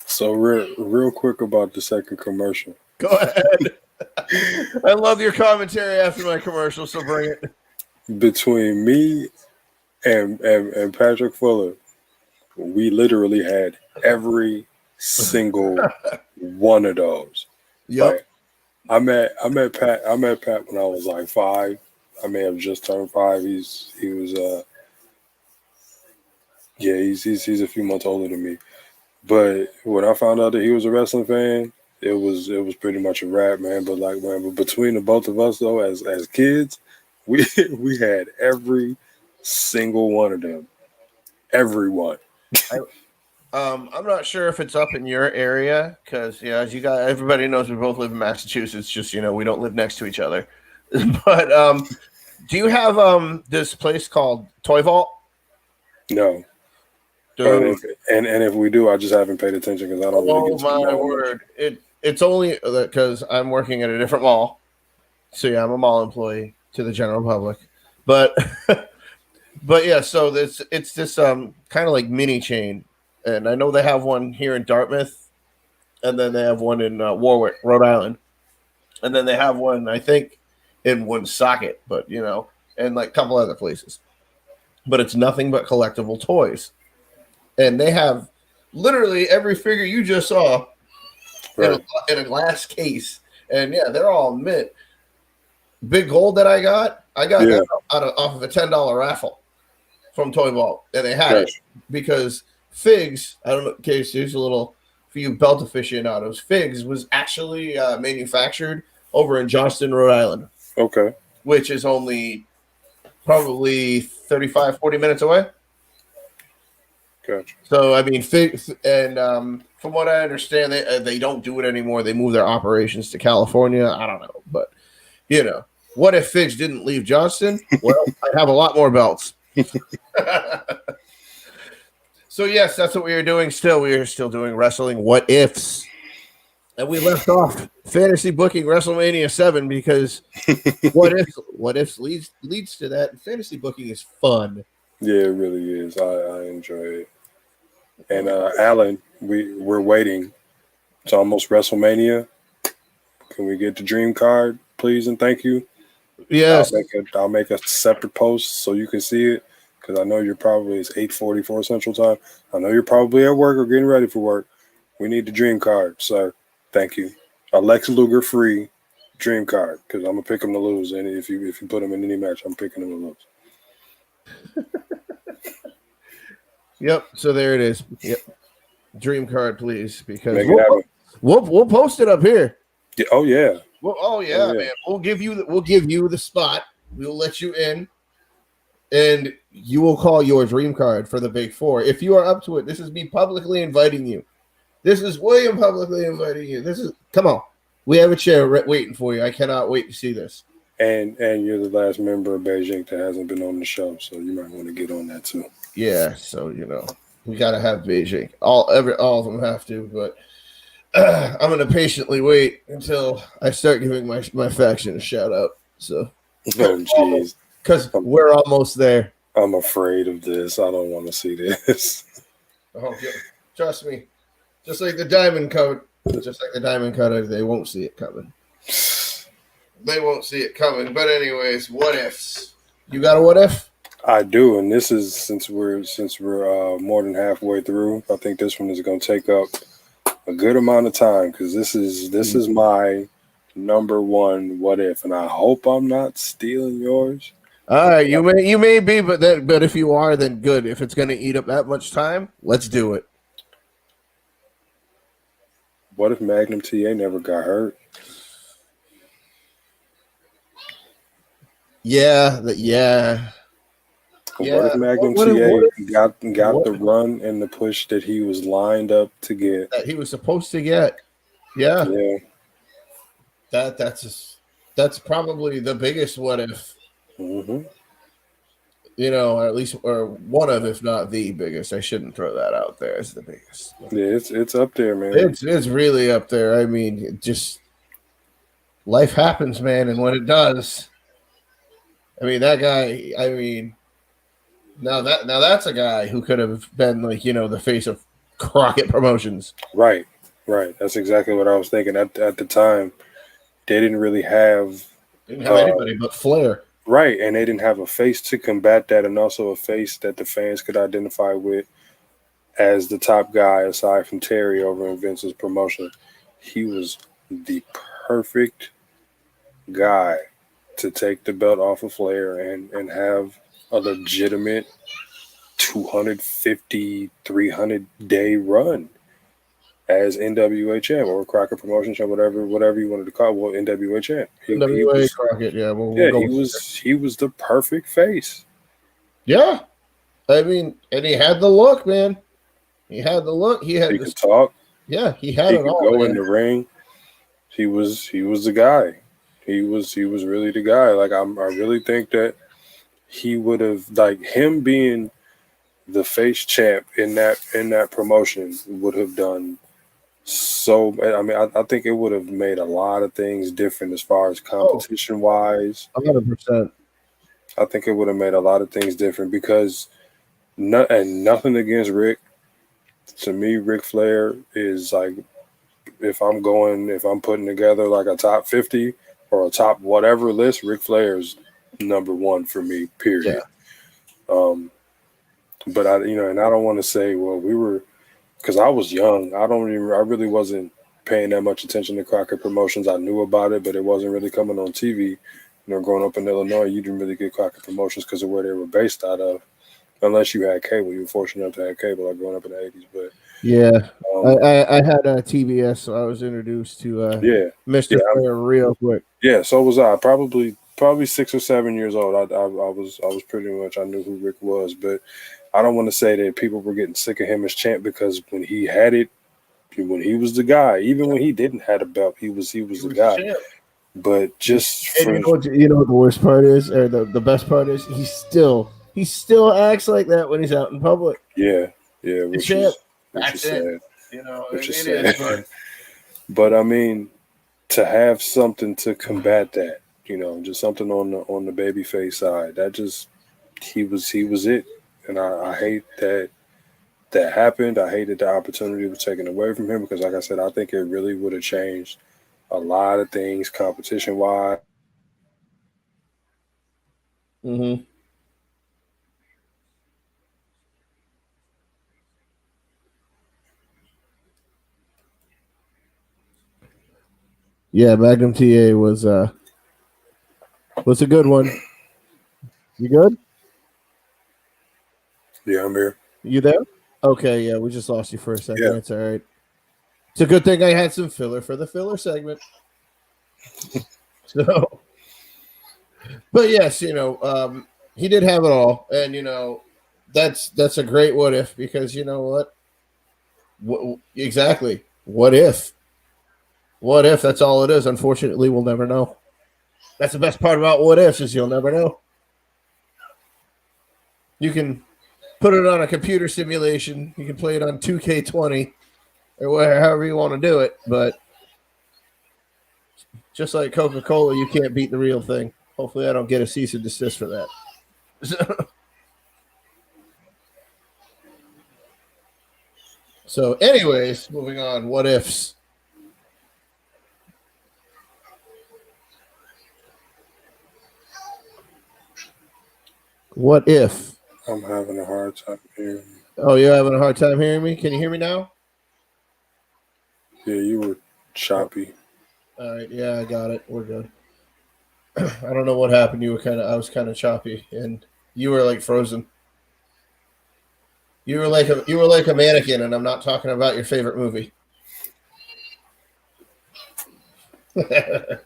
So real quick about the second commercial. Go ahead. I love your commentary after my commercial, so bring it. Between me and Patrick Fuller, we literally had every single one of those. Yep. Like, I met Pat when I was like 5. I may have just turned 5. He's a few months older than me. But when I found out that he was a wrestling fan, it was pretty much a wrap, man. But between the both of us though, as kids, we had every single one of them. Everyone. I'm not sure if it's up in your area because as you guys, everybody knows, we both live in Massachusetts. Just we don't live next to each other. But do you have this place called Toy Vault? No. And if we do, I just haven't paid attention because I don't really get to know. Oh my word! It's only because I'm working at a different mall, so I'm a mall employee to the general public. But yeah, so it's this kind of like mini chain. And I know they have one here in Dartmouth, and then they have one in Warwick, Rhode Island. And then they have one, I think, in Woonsocket, but, and like a couple other places. But it's nothing but collectible toys. And they have literally every figure you just saw in a glass case. And, yeah, they're all mint. Big Gold that I got that off of a $10 raffle from Toy Vault. And they had it because Figs, I don't know, in case there's a little for you belt aficionados, Figs was actually manufactured over in Johnston, Rhode Island. Okay. Which is only probably 35, 40 minutes away. Gotcha. So, I mean, Figs, and from what I understand, they don't do it anymore. They move their operations to California. I don't know. But, what if Figs didn't leave Johnston? Well, I'd have a lot more belts. So, yes, that's what we are doing still. We are still doing wrestling what ifs. And we left off fantasy booking WrestleMania 7 because what ifs leads to that. And fantasy booking is fun. Yeah, it really is. I enjoy it. And Alan, we're waiting. It's almost WrestleMania. Can we get the dream card, please, and thank you? Yes. I'll make a separate post so you can see it. Because I know it's 8:44 Central Time. I know you're probably at work or getting ready for work. We need the dream card, sir. Thank you. A Lex Luger free dream card, because I'm gonna pick him to lose. And if you put him in any match, I'm picking him to lose. Yep. So there it is. Yep. Dream card, please, because Make it happen. We'll post it up here. Yeah, oh yeah. Well, man. We'll give you the spot. We'll let you in, and you will call your dream card for the Big Four if you are up to it. This is me publicly inviting you. This is William publicly inviting you. Come on. We have a chair waiting for you. I cannot wait to see this. And you're the last member of Beijing that hasn't been on the show, so you might want to get on that too. Yeah, so we gotta have Beijing. All of them have to, but I'm gonna patiently wait until I start giving my faction a shout out. So, oh jeez, because we're almost there. I'm afraid of this. I don't want to see this. Oh, trust me. Just like the diamond code, they won't see it coming. They won't see it coming. But anyways, what ifs? You got a what if? I do, and this is since we're more than halfway through. I think this one is going to take up a good amount of time because this is my number one what if, and I hope I'm not stealing yours. All right, you may be, but if you are, then good. If it's going to eat up that much time, let's do it. What if Magnum TA never got hurt? Yeah. What if Magnum TA got the run and the push that he was lined up to get? That he was supposed to get. Yeah. That's probably the biggest what if. Mm-hmm. At least, or one of, if not the biggest. I shouldn't throw that out there as the biggest. Yeah, it's up there, man. It's really up there. I mean, just life happens, man, and when it does, I mean that guy. I mean, now that's a guy who could have been like the face of Crockett Promotions. Right. That's exactly what I was thinking at the time. They didn't really have anybody but Flair. Right, and they didn't have a face to combat that, and also a face that the fans could identify with as the top guy aside from Terry over in Vince's promotion. He was the perfect guy to take the belt off of Flair and have a legitimate 250, 300-day run as NWA champ or Crockett Promotions or whatever you wanted to call it. Well, NWA champ. NWA Crockett, yeah. He was the perfect face. Yeah. I mean, and he had the look, man. He had the look. He could talk. Yeah, he had it all. Go in the ring. He was the guy. He was really the guy. Like I really think that he would have, like, him being the face champ in that promotion would have done so. I mean, I think it would have made a lot of things different as far as competition wise. 100%. I think it would have made a lot of things different because nothing against Rick. To me, Ric Flair is like, if I'm putting together like a top 50 or a top whatever list, Ric Flair is number one for me, period. Yeah. But I don't want to say, well, we were, because I was young. I really wasn't paying that much attention to Crockett Promotions. I knew about it, but it wasn't really coming on TV. Growing up in Illinois, you didn't really get Crockett Promotions because of where they were based out of, unless you had cable. You were fortunate enough to have cable, like growing up in the 80s. But yeah, I had a TBS, so I was introduced to Mr. Flair real quick. Yeah, so was I. Probably 6 or 7 years old. I was pretty much, I knew who Rick was, but I don't want to say that people were getting sick of him as champ, because when he had it, when he was the guy, even when he didn't have a belt, he was the guy. Champ. But just you know what the worst part is, or the best part is, he still acts like that when he's out in public. Yeah, which is sad. Which is sad. But I mean, to have something to combat that, just something on the babyface side, that just he was it. And I hate that happened. I hated the opportunity was taken away from him, because, like I said, I think it really would have changed a lot of things competition-wise. Mm-hmm. Yeah, Magnum TA was a good one. You good? Yeah, I'm here. You there? Okay, yeah, we just lost you for a second. Yeah. That's all right. It's a good thing I had some filler for the filler segment. So, but yes, he did have it all, and that's a great what if, because you know what exactly, what if that's all it is. Unfortunately, we'll never know. That's the best part about what ifs, is you'll never know. You can put it on a computer simulation, you can play it on 2K20 or however you want to do it, but just like Coca-Cola, you can't beat the real thing. Hopefully I don't get a cease and desist for that. So anyways, moving on. What ifs? What if? I'm having a hard time hearing. Oh, you're having a hard time hearing me? Can you hear me now? Yeah, you were choppy. All right. Yeah, I got it. We're good. I don't know what happened. I was kind of choppy, and you were like frozen. You were like a mannequin, and I'm not talking about your favorite movie. But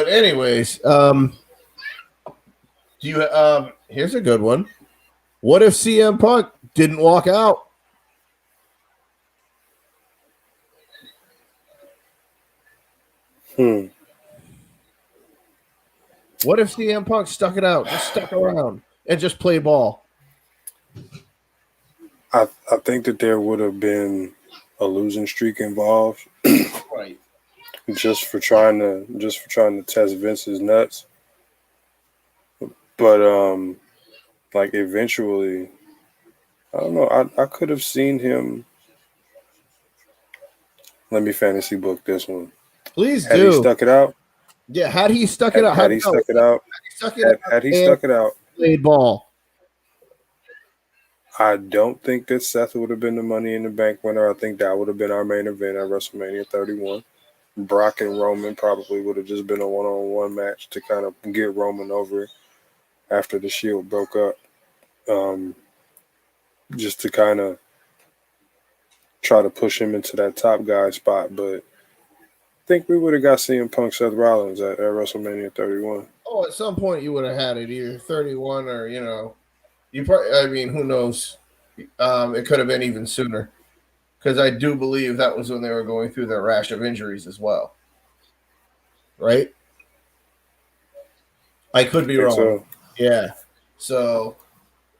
anyways, here's a good one. What if CM Punk didn't walk out? What if CM Punk stuck it out, just stuck around, and just play ball? I think that there would have been a losing streak involved, Right. just for trying to test Vince's nuts. But like eventually, I don't know. I could have seen him. Let me fantasy book this one. Please Had do. he stuck it out? Yeah, had he stuck it out? Had he stuck it out? Had he stuck it out? Played ball. I don't think that Seth would have been the Money in the Bank winner. I think that would have been our main event at WrestleMania 31. Brock and Roman probably would have just been a one-on-one match to kind of get Roman over after the Shield broke up. Just to kind of try to push him into that top guy spot. But I think we would have got CM Punk, Seth Rollins at WrestleMania 31. Oh, at some point you would have had it, either 31 or, you probably, I mean, who knows? It could have been even sooner, because I do believe that was when they were going through their rash of injuries as well. Right? I could be wrong. So. Yeah. So,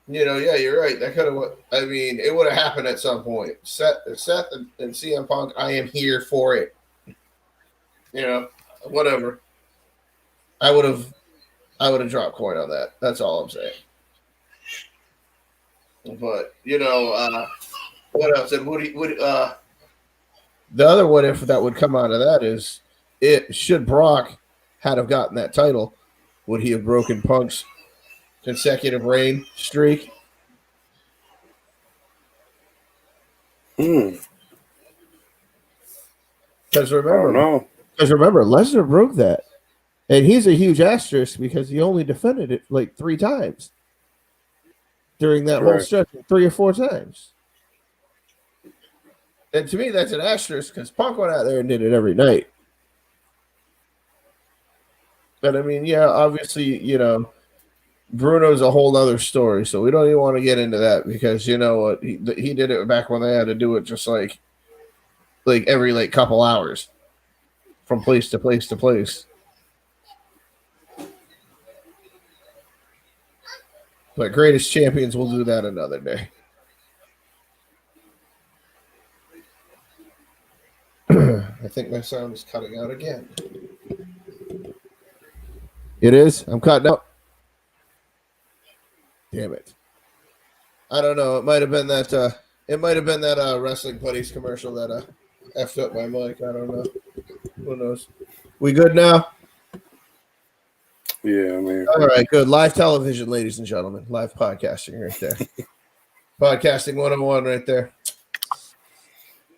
yeah, you're right. That could have, I mean, it would have happened at some point. Seth and CM Punk, I am here for it. Whatever. I would have dropped coin on that. That's all I'm saying. But what else? And the other what if that would come out of that is, should Brock have gotten that title, would he have broken Punk's consecutive reign streak? Because remember, Lesnar broke that. And he's a huge asterisk because he only defended it like 3 times during that whole stretch, 3 or 4 times. And to me, that's an asterisk because Punk went out there and did it every night. But I mean, yeah, obviously, Bruno's a whole other story, so we don't even want to get into that because you know what, he did it back when they had to do it just like every couple hours from place to place to place. But Greatest Champions, will do that another day. I think my sound is cutting out again. It is? I'm cutting out. Damn it. I don't know. It might have been that Wrestling Buddies commercial that effed up my mic. I don't know. Who knows? We good now? Yeah, I mean. All right, good. Live television, ladies and gentlemen. Live podcasting right there. Podcasting 101 right there.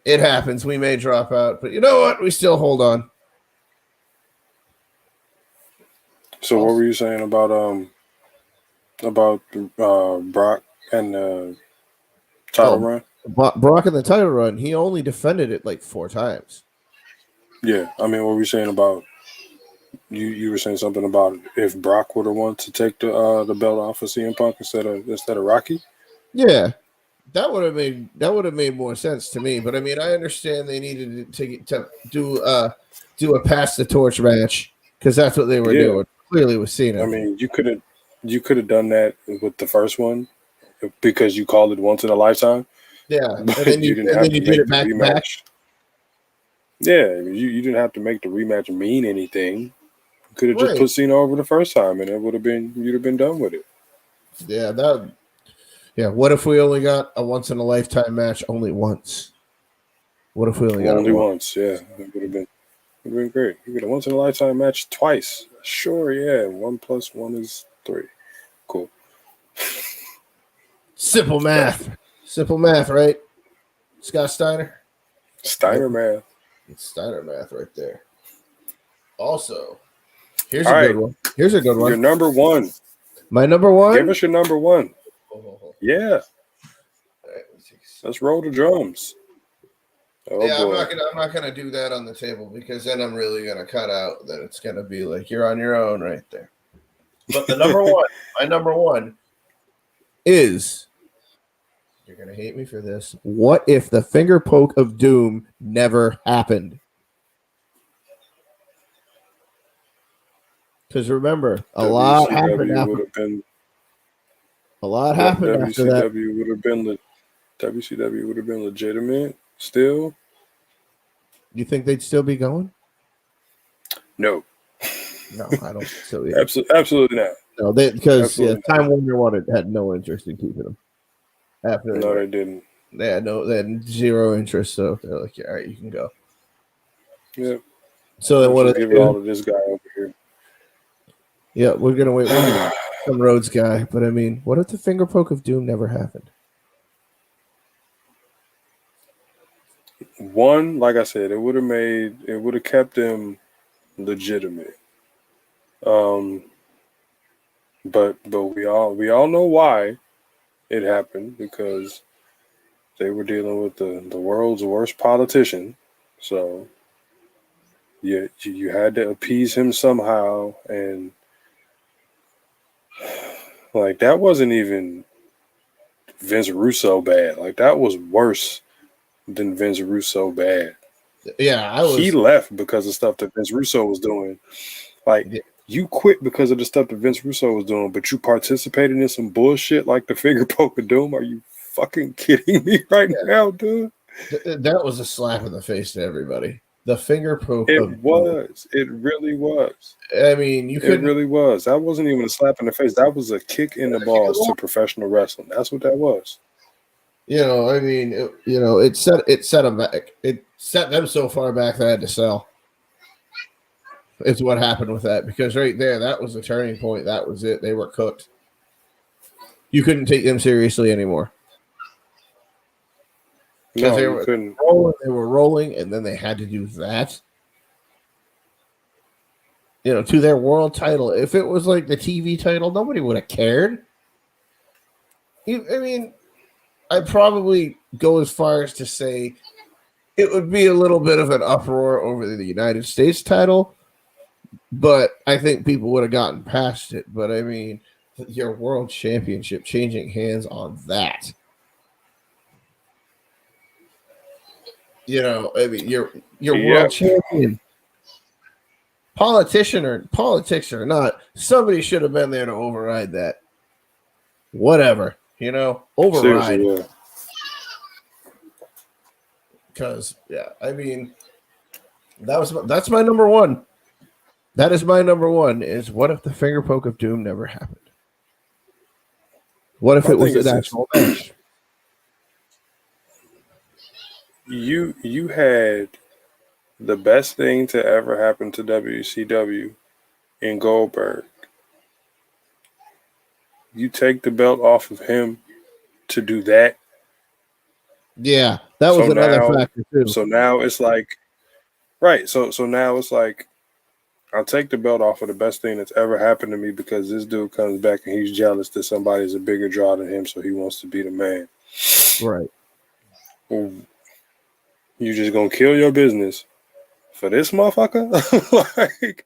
it happens. We may drop out, but you know what? We still hold on. So what were you saying about Brock and the title run? Brock in the title run, he only defended it like 4 times. Yeah, I mean, what were you saying about you were saying something about if Brock would have wanted to take the belt off of CM Punk instead of Rocky? Yeah. That would have made more sense to me, but I mean, I understand they needed to do a pass the torch match because that's what they were doing. Clearly, with Cena. I mean, you could have done that with the first one because you called it once in a lifetime. Yeah, and then you didn't have to make the rematch. Yeah, you didn't have to make the rematch mean anything. You could have just put Cena over the first time, and you'd have been done with it. Yeah, what if we only got a once in a lifetime match only once? What if we only got once? Yeah, it would have been great. You get a once in a lifetime match twice. Sure, yeah. 1 + 1 is 3. Cool. Simple math, right? Scott Steiner. Steiner math. It's Steiner math right there. Also, here's a good one. Your number one. My number one. Give us your number one. Yeah. Let's roll the drums. Oh, yeah, boy. I'm not gonna do that on the table because then I'm really gonna cut out that it's gonna be like you're on your own right there. But the number one, my number one is, you're gonna hate me for this. What if the finger poke of doom never happened? Because remember, a lot happened after that. WCW would have been legitimate still. You think they'd still be going? No, I don't think so either. Absolutely not. No, because Time Warner had no interest in keeping them. They didn't. They had zero interest. So they're like, all right, you can go. Yeah. So then what? Give it all to this guy over here. Yeah, we're gonna wait for some Rhodes guy. But I mean, what if the finger poke of doom never happened? One, like I said, it would have kept them legitimate. But we all know why it happened, because they were dealing with the world's worst politician. So you had to appease him somehow, and like that wasn't even Vince Russo bad. Like that was worse than Vince Russo bad. Yeah, he left because of stuff that Vince Russo was doing. Like you quit because of the stuff that Vince Russo was doing, but you participated in some bullshit like the finger poke of doom. Are you fucking kidding me right now, dude? That was a slap in the face to everybody. The finger poke. It really was. I mean, it really was. That wasn't even a slap in the face. That was a kick in the balls to professional wrestling. That's what that was. I mean, it set them back. It set them so far back they had to sell. It's what happened with that, because right there, that was the turning point. That was it. They were cooked. You couldn't take them seriously anymore. No, they were rolling, and then they had to do that. To their world title. If it was like the TV title, nobody would have cared. I mean, I'd probably go as far as to say it would be a little bit of an uproar over the United States title, but I think people would have gotten past it. But I mean, your world championship changing hands on that. I mean, you're world champion. Politics or not, somebody should have been there to override that. Whatever, override. Because I mean, that's my number one. That is my number one. Is what if the finger poke of doom never happened? What if it was an actual match? You had the best thing to ever happen to WCW in Goldberg. You take the belt off of him to do that. Yeah, That was So another now, factor too. so now it's like, right. So now it's like, I'll take the belt off of the best thing that's ever happened to me because this dude comes back and he's jealous that somebody's a bigger draw than him, so he wants to be the man. Right. Well, you just gonna kill your business for this motherfucker? Like,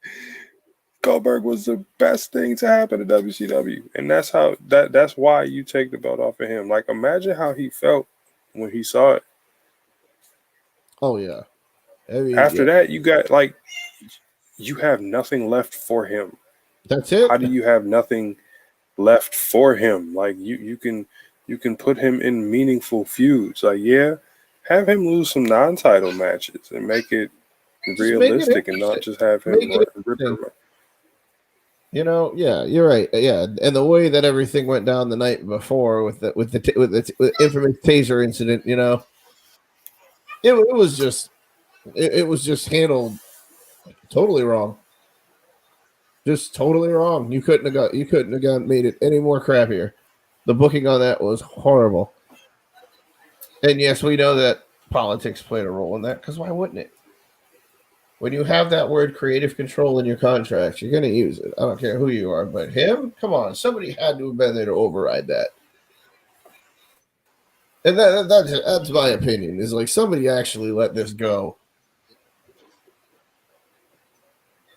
Goldberg was the best thing to happen to WCW, and that's why you take the belt off of him. Like, imagine how he felt when he saw it. Oh yeah. I mean, After that, you have nothing left for him. That's it. How do you have nothing left for him? Like, you can put him in meaningful feuds. Like, yeah, have him lose some non-title matches and make it realistic and not just have him rip. You know, yeah, you're right. Yeah, and the way that everything went down the night before with the infamous taser incident, you know, it was just handled totally wrong. Just totally wrong. You couldn't have made it any more crappier. The booking on that was horrible. And yes, we know that politics played a role in that, because why wouldn't it? When you have that word creative control in your contract, you're going to use it. I don't care who you are, but him, come on, somebody had to have been there to override that. And that's my opinion. Is like somebody actually let this go.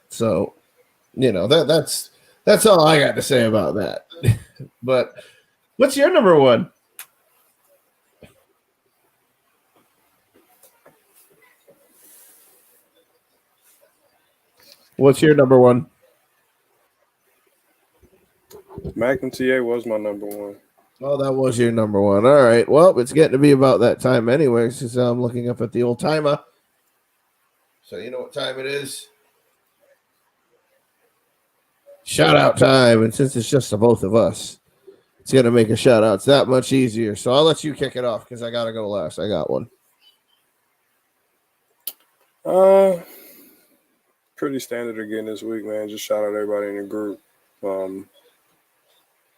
So, you know, that's all I got to say about that. But what's your number one? What's your number one? McIntyre was my number one. Oh, that was your number one. All right. Well, it's getting to be about that time anyway, since I'm looking up at the old timer. So you know what time it is? Shout out time. And since it's just the both of us, it's going to make a shout outs that much easier. So I'll let you kick it off because I got to go last. I got one. Pretty standard again this week, man. Just shout out everybody in the group. You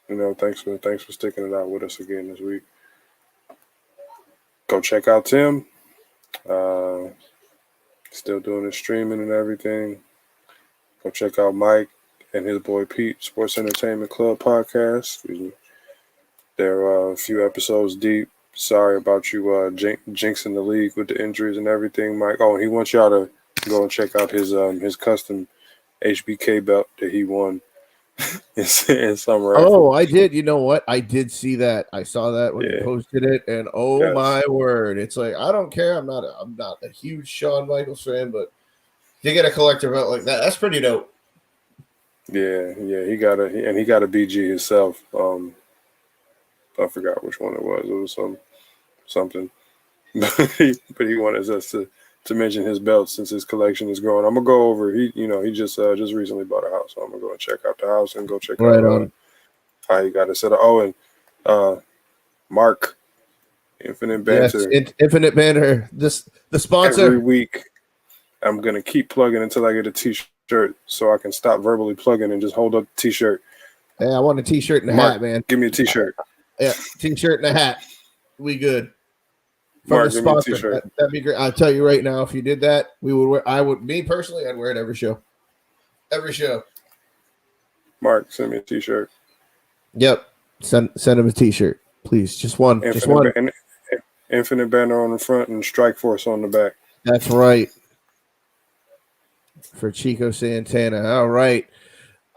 know, thanks for sticking it out with us again this week. Go check out Tim. Still doing his streaming and everything. Go check out Mike and his boy Pete, Sports Entertainment Club podcast. Excuse me. They're a few episodes deep. Sorry about you jinxing the league with the injuries and everything, Mike. Oh, he wants y'all to go and check out his custom HBK belt that he won in summer. Oh, I did. You know what? I did see that. I saw that when he posted it, and my word, it's like I don't care. I'm not a huge Shawn Michaels fan, but to get a collector belt like that, that's pretty dope. Yeah, he got a BG himself. I forgot which one it was. It was something, but he wanted us to mention his belt since his collection is growing. I'm gonna go over. He just recently bought a house, so I'm gonna go and check out the house and go check out how he got it set up. Oh, and Mark, Infinite Banter, Infinite Banter. The sponsor every week. I'm gonna keep plugging until I get a T-shirt, so I can stop verbally plugging and just hold up the T-shirt. Hey, I want a T-shirt and a hat, man. Give me a T-shirt. Yeah, T-shirt and a hat. We good. From Mark, the sponsor. That'd be great. I'll tell you right now, if you did that, we would wear. I'd wear it every show. Every show. Mark, send me a T-shirt. Yep. Send him a T-shirt, please. Just one. Infinite Banner on the front and Strike Force on the back. That's right. For Chico Santana. All right.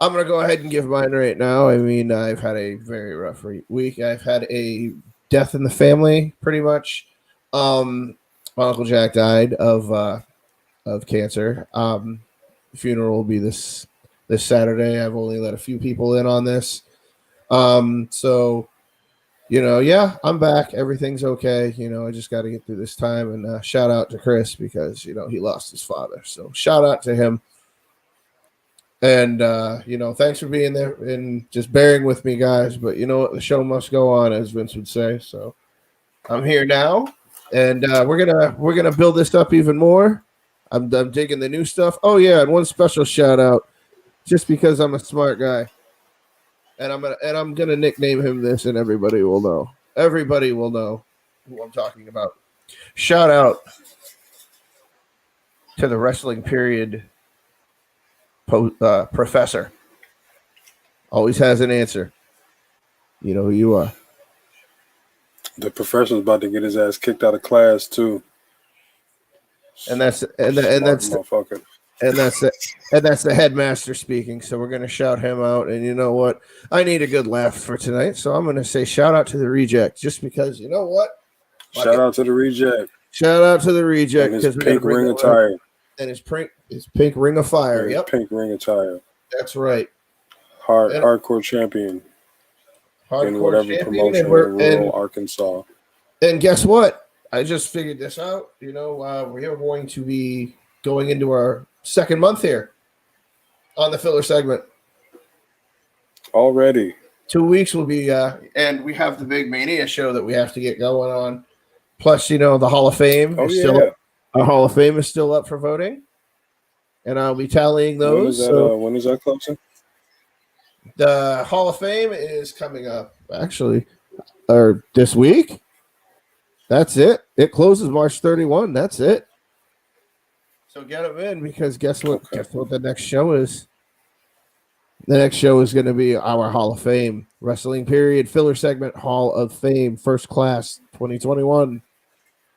I'm going to go ahead and give mine right now. I mean, I've had a very rough week. I've had a death in the family, pretty much. My Uncle Jack died of cancer. Funeral will be this Saturday. I've only let a few people in on this. So, you know, yeah, I'm back. Everything's okay. You know, I just got to get through this time. And shout out to Chris because, you know, he lost his father. So shout out to him. And, you know, thanks for being there and just bearing with me, guys. But you know what? The show must go on, as Vince would say. So I'm here now, and we're gonna build this up even more. I'm digging the new stuff. Oh yeah, and one special shout out, just because I'm a smart guy, and I'm gonna nickname him this, and everybody will know. Everybody will know who I'm talking about. Shout out to the wrestling period professor. Always has an answer. You know who you are. The professor's about to get his ass kicked out of class too. And that's the headmaster speaking. So we're gonna shout him out. And you know what? I need a good laugh for tonight, so I'm gonna say shout out to the reject, just because you know what? Shout out to the reject. Shout out to the reject because pink ring attire. And his pink ring of fire. Yep, pink ring attire. That's right. Hardcore champion. In whatever promotion in rural Arkansas. And guess what? I just figured this out. You know, we're going to be going into our second month here on the filler segment. Already. 2 weeks will be, and we have the big Mania show that we have to get going on. Plus, you know, the Hall of Fame. Our Hall of Fame is still up for voting. And I'll be tallying those. When is that closing? The Hall of Fame is coming up, actually, or this week. That's it. It closes March 31. That's it. So get them in, because guess what? Okay. Guess what the next show is? The next show is going to be our Hall of Fame wrestling period filler segment, Hall of Fame, first class 2021.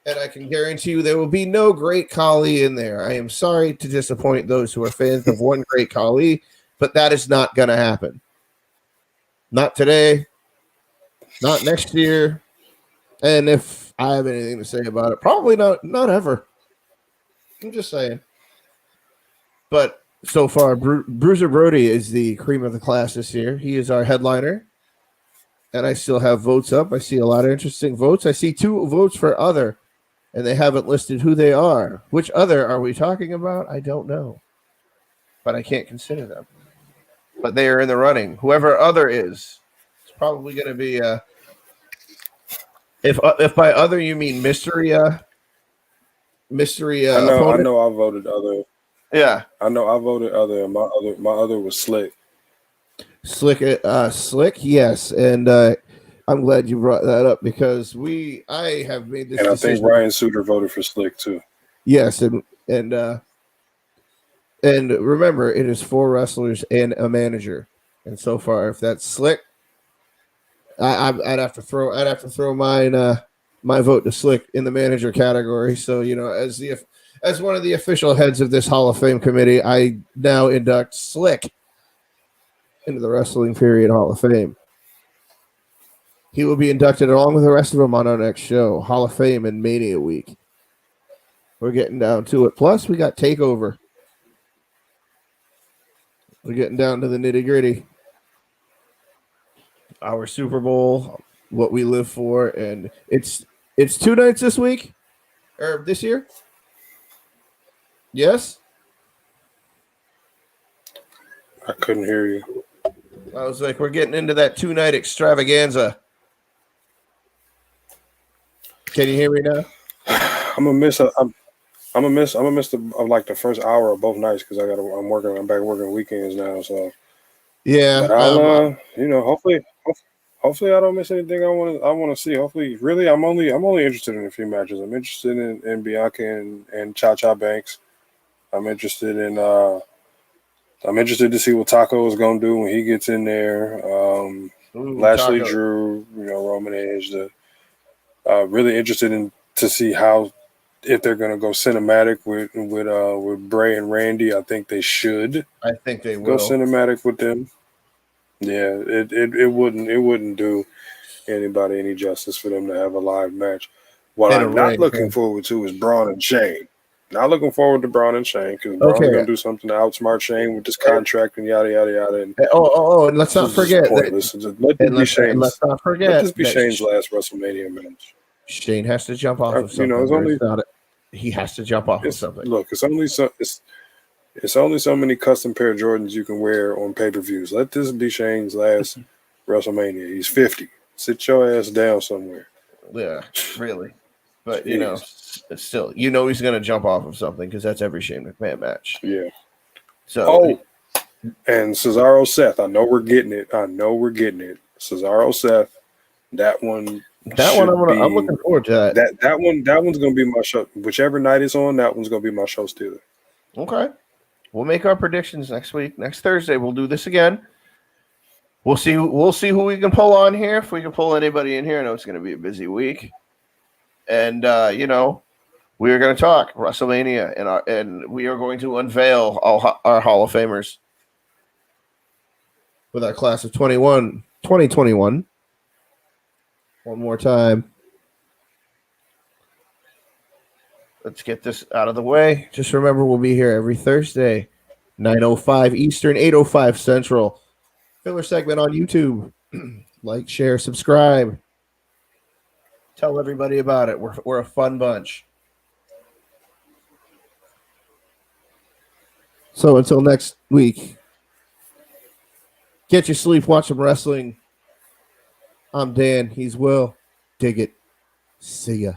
And I can guarantee you there will be no Great Khali in there. I am sorry to disappoint those who are fans of one Great Khali, but that is not going to happen. Not today, not next year, and if I have anything to say about it, probably not ever. I'm just saying. But so far, Bruiser Brody is the cream of the class this year. He is our headliner, and I still have votes up. I see a lot of interesting votes. I see 2 votes for other, and they haven't listed who they are. Which other are we talking about? I don't know, but I can't consider them. But they are in the running. Whoever other is, it's probably going to be if by other you mean mystery. I know. I voted other. Yeah, I know. I voted other. My other was Slick. Slick. Yes, and I'm glad you brought that up, because I have made this. And I think Ryan Suter voted for Slick too. Yes, and remember, it is 4 wrestlers and a manager. And so far, if that's Slick, I'd have to throw my vote to Slick in the manager category. So, you know, as one of the official heads of this Hall of Fame committee, I now induct Slick into the Wrestling Period Hall of Fame. He will be inducted along with the rest of them on our next show, Hall of Fame and Mania Week. We're getting down to it. Plus, we got TakeOver. We're getting down to the nitty-gritty. Our Super Bowl, what we live for, and it's 2 nights this week or this year. Yes, I couldn't hear you. I was like, we're getting into that 2-night extravaganza. Can you hear me now? I'm gonna miss the first hour of both nights, because I'm back working weekends now. So yeah, I'll hopefully I don't miss anything I want to see. Hopefully, really, I'm only interested in a few matches. I'm interested in Bianca and Cha-Cha Banks. I'm interested to see what Taco is gonna do when he gets in there. Lashley, Taco. Drew, Roman Edge. Really interested to see if they're going to go cinematic with Bray and Randy. I think they should. I think they will go cinematic with them. Yeah, it wouldn't do anybody any justice for them to have a live match. What I'm not looking forward to is Braun and Shane. Not looking forward to Braun and Shane, because Braun's going to do something to outsmart Shane with this contract and yada yada yada. And and let's not forget let this be Shane's last WrestleMania match. Shane has to jump off of something. He has to jump off of something. Look, it's only so many custom pair of Jordans you can wear on pay-per-views. Let this be Shane's last WrestleMania. He's 50. Sit your ass down somewhere. Yeah, really. But, still, he's going to jump off of something, because that's every Shane McMahon match. Yeah. So, and Cesaro Seth. I know we're getting it. Cesaro Seth. That one That one I'm looking forward to that. That one's gonna be my show. Whichever night it's on, that one's gonna be my show stealer. Okay. We'll make our predictions next week. Next Thursday, we'll do this again. We'll see who we can pull on here. If we can pull anybody in here, I know it's going to be a busy week. And we are going to talk WrestleMania, and we are going to unveil our Hall of Famers with our class of 2021. One more time. Let's get this out of the way. Just remember, we'll be here every Thursday, 9:05 Eastern, 8:05 Central. Filler segment on YouTube. Like, share, subscribe. Tell everybody about it. We're a fun bunch. So until next week, get your sleep, watch some wrestling. I'm Dan. He's Will. Dig it. See ya.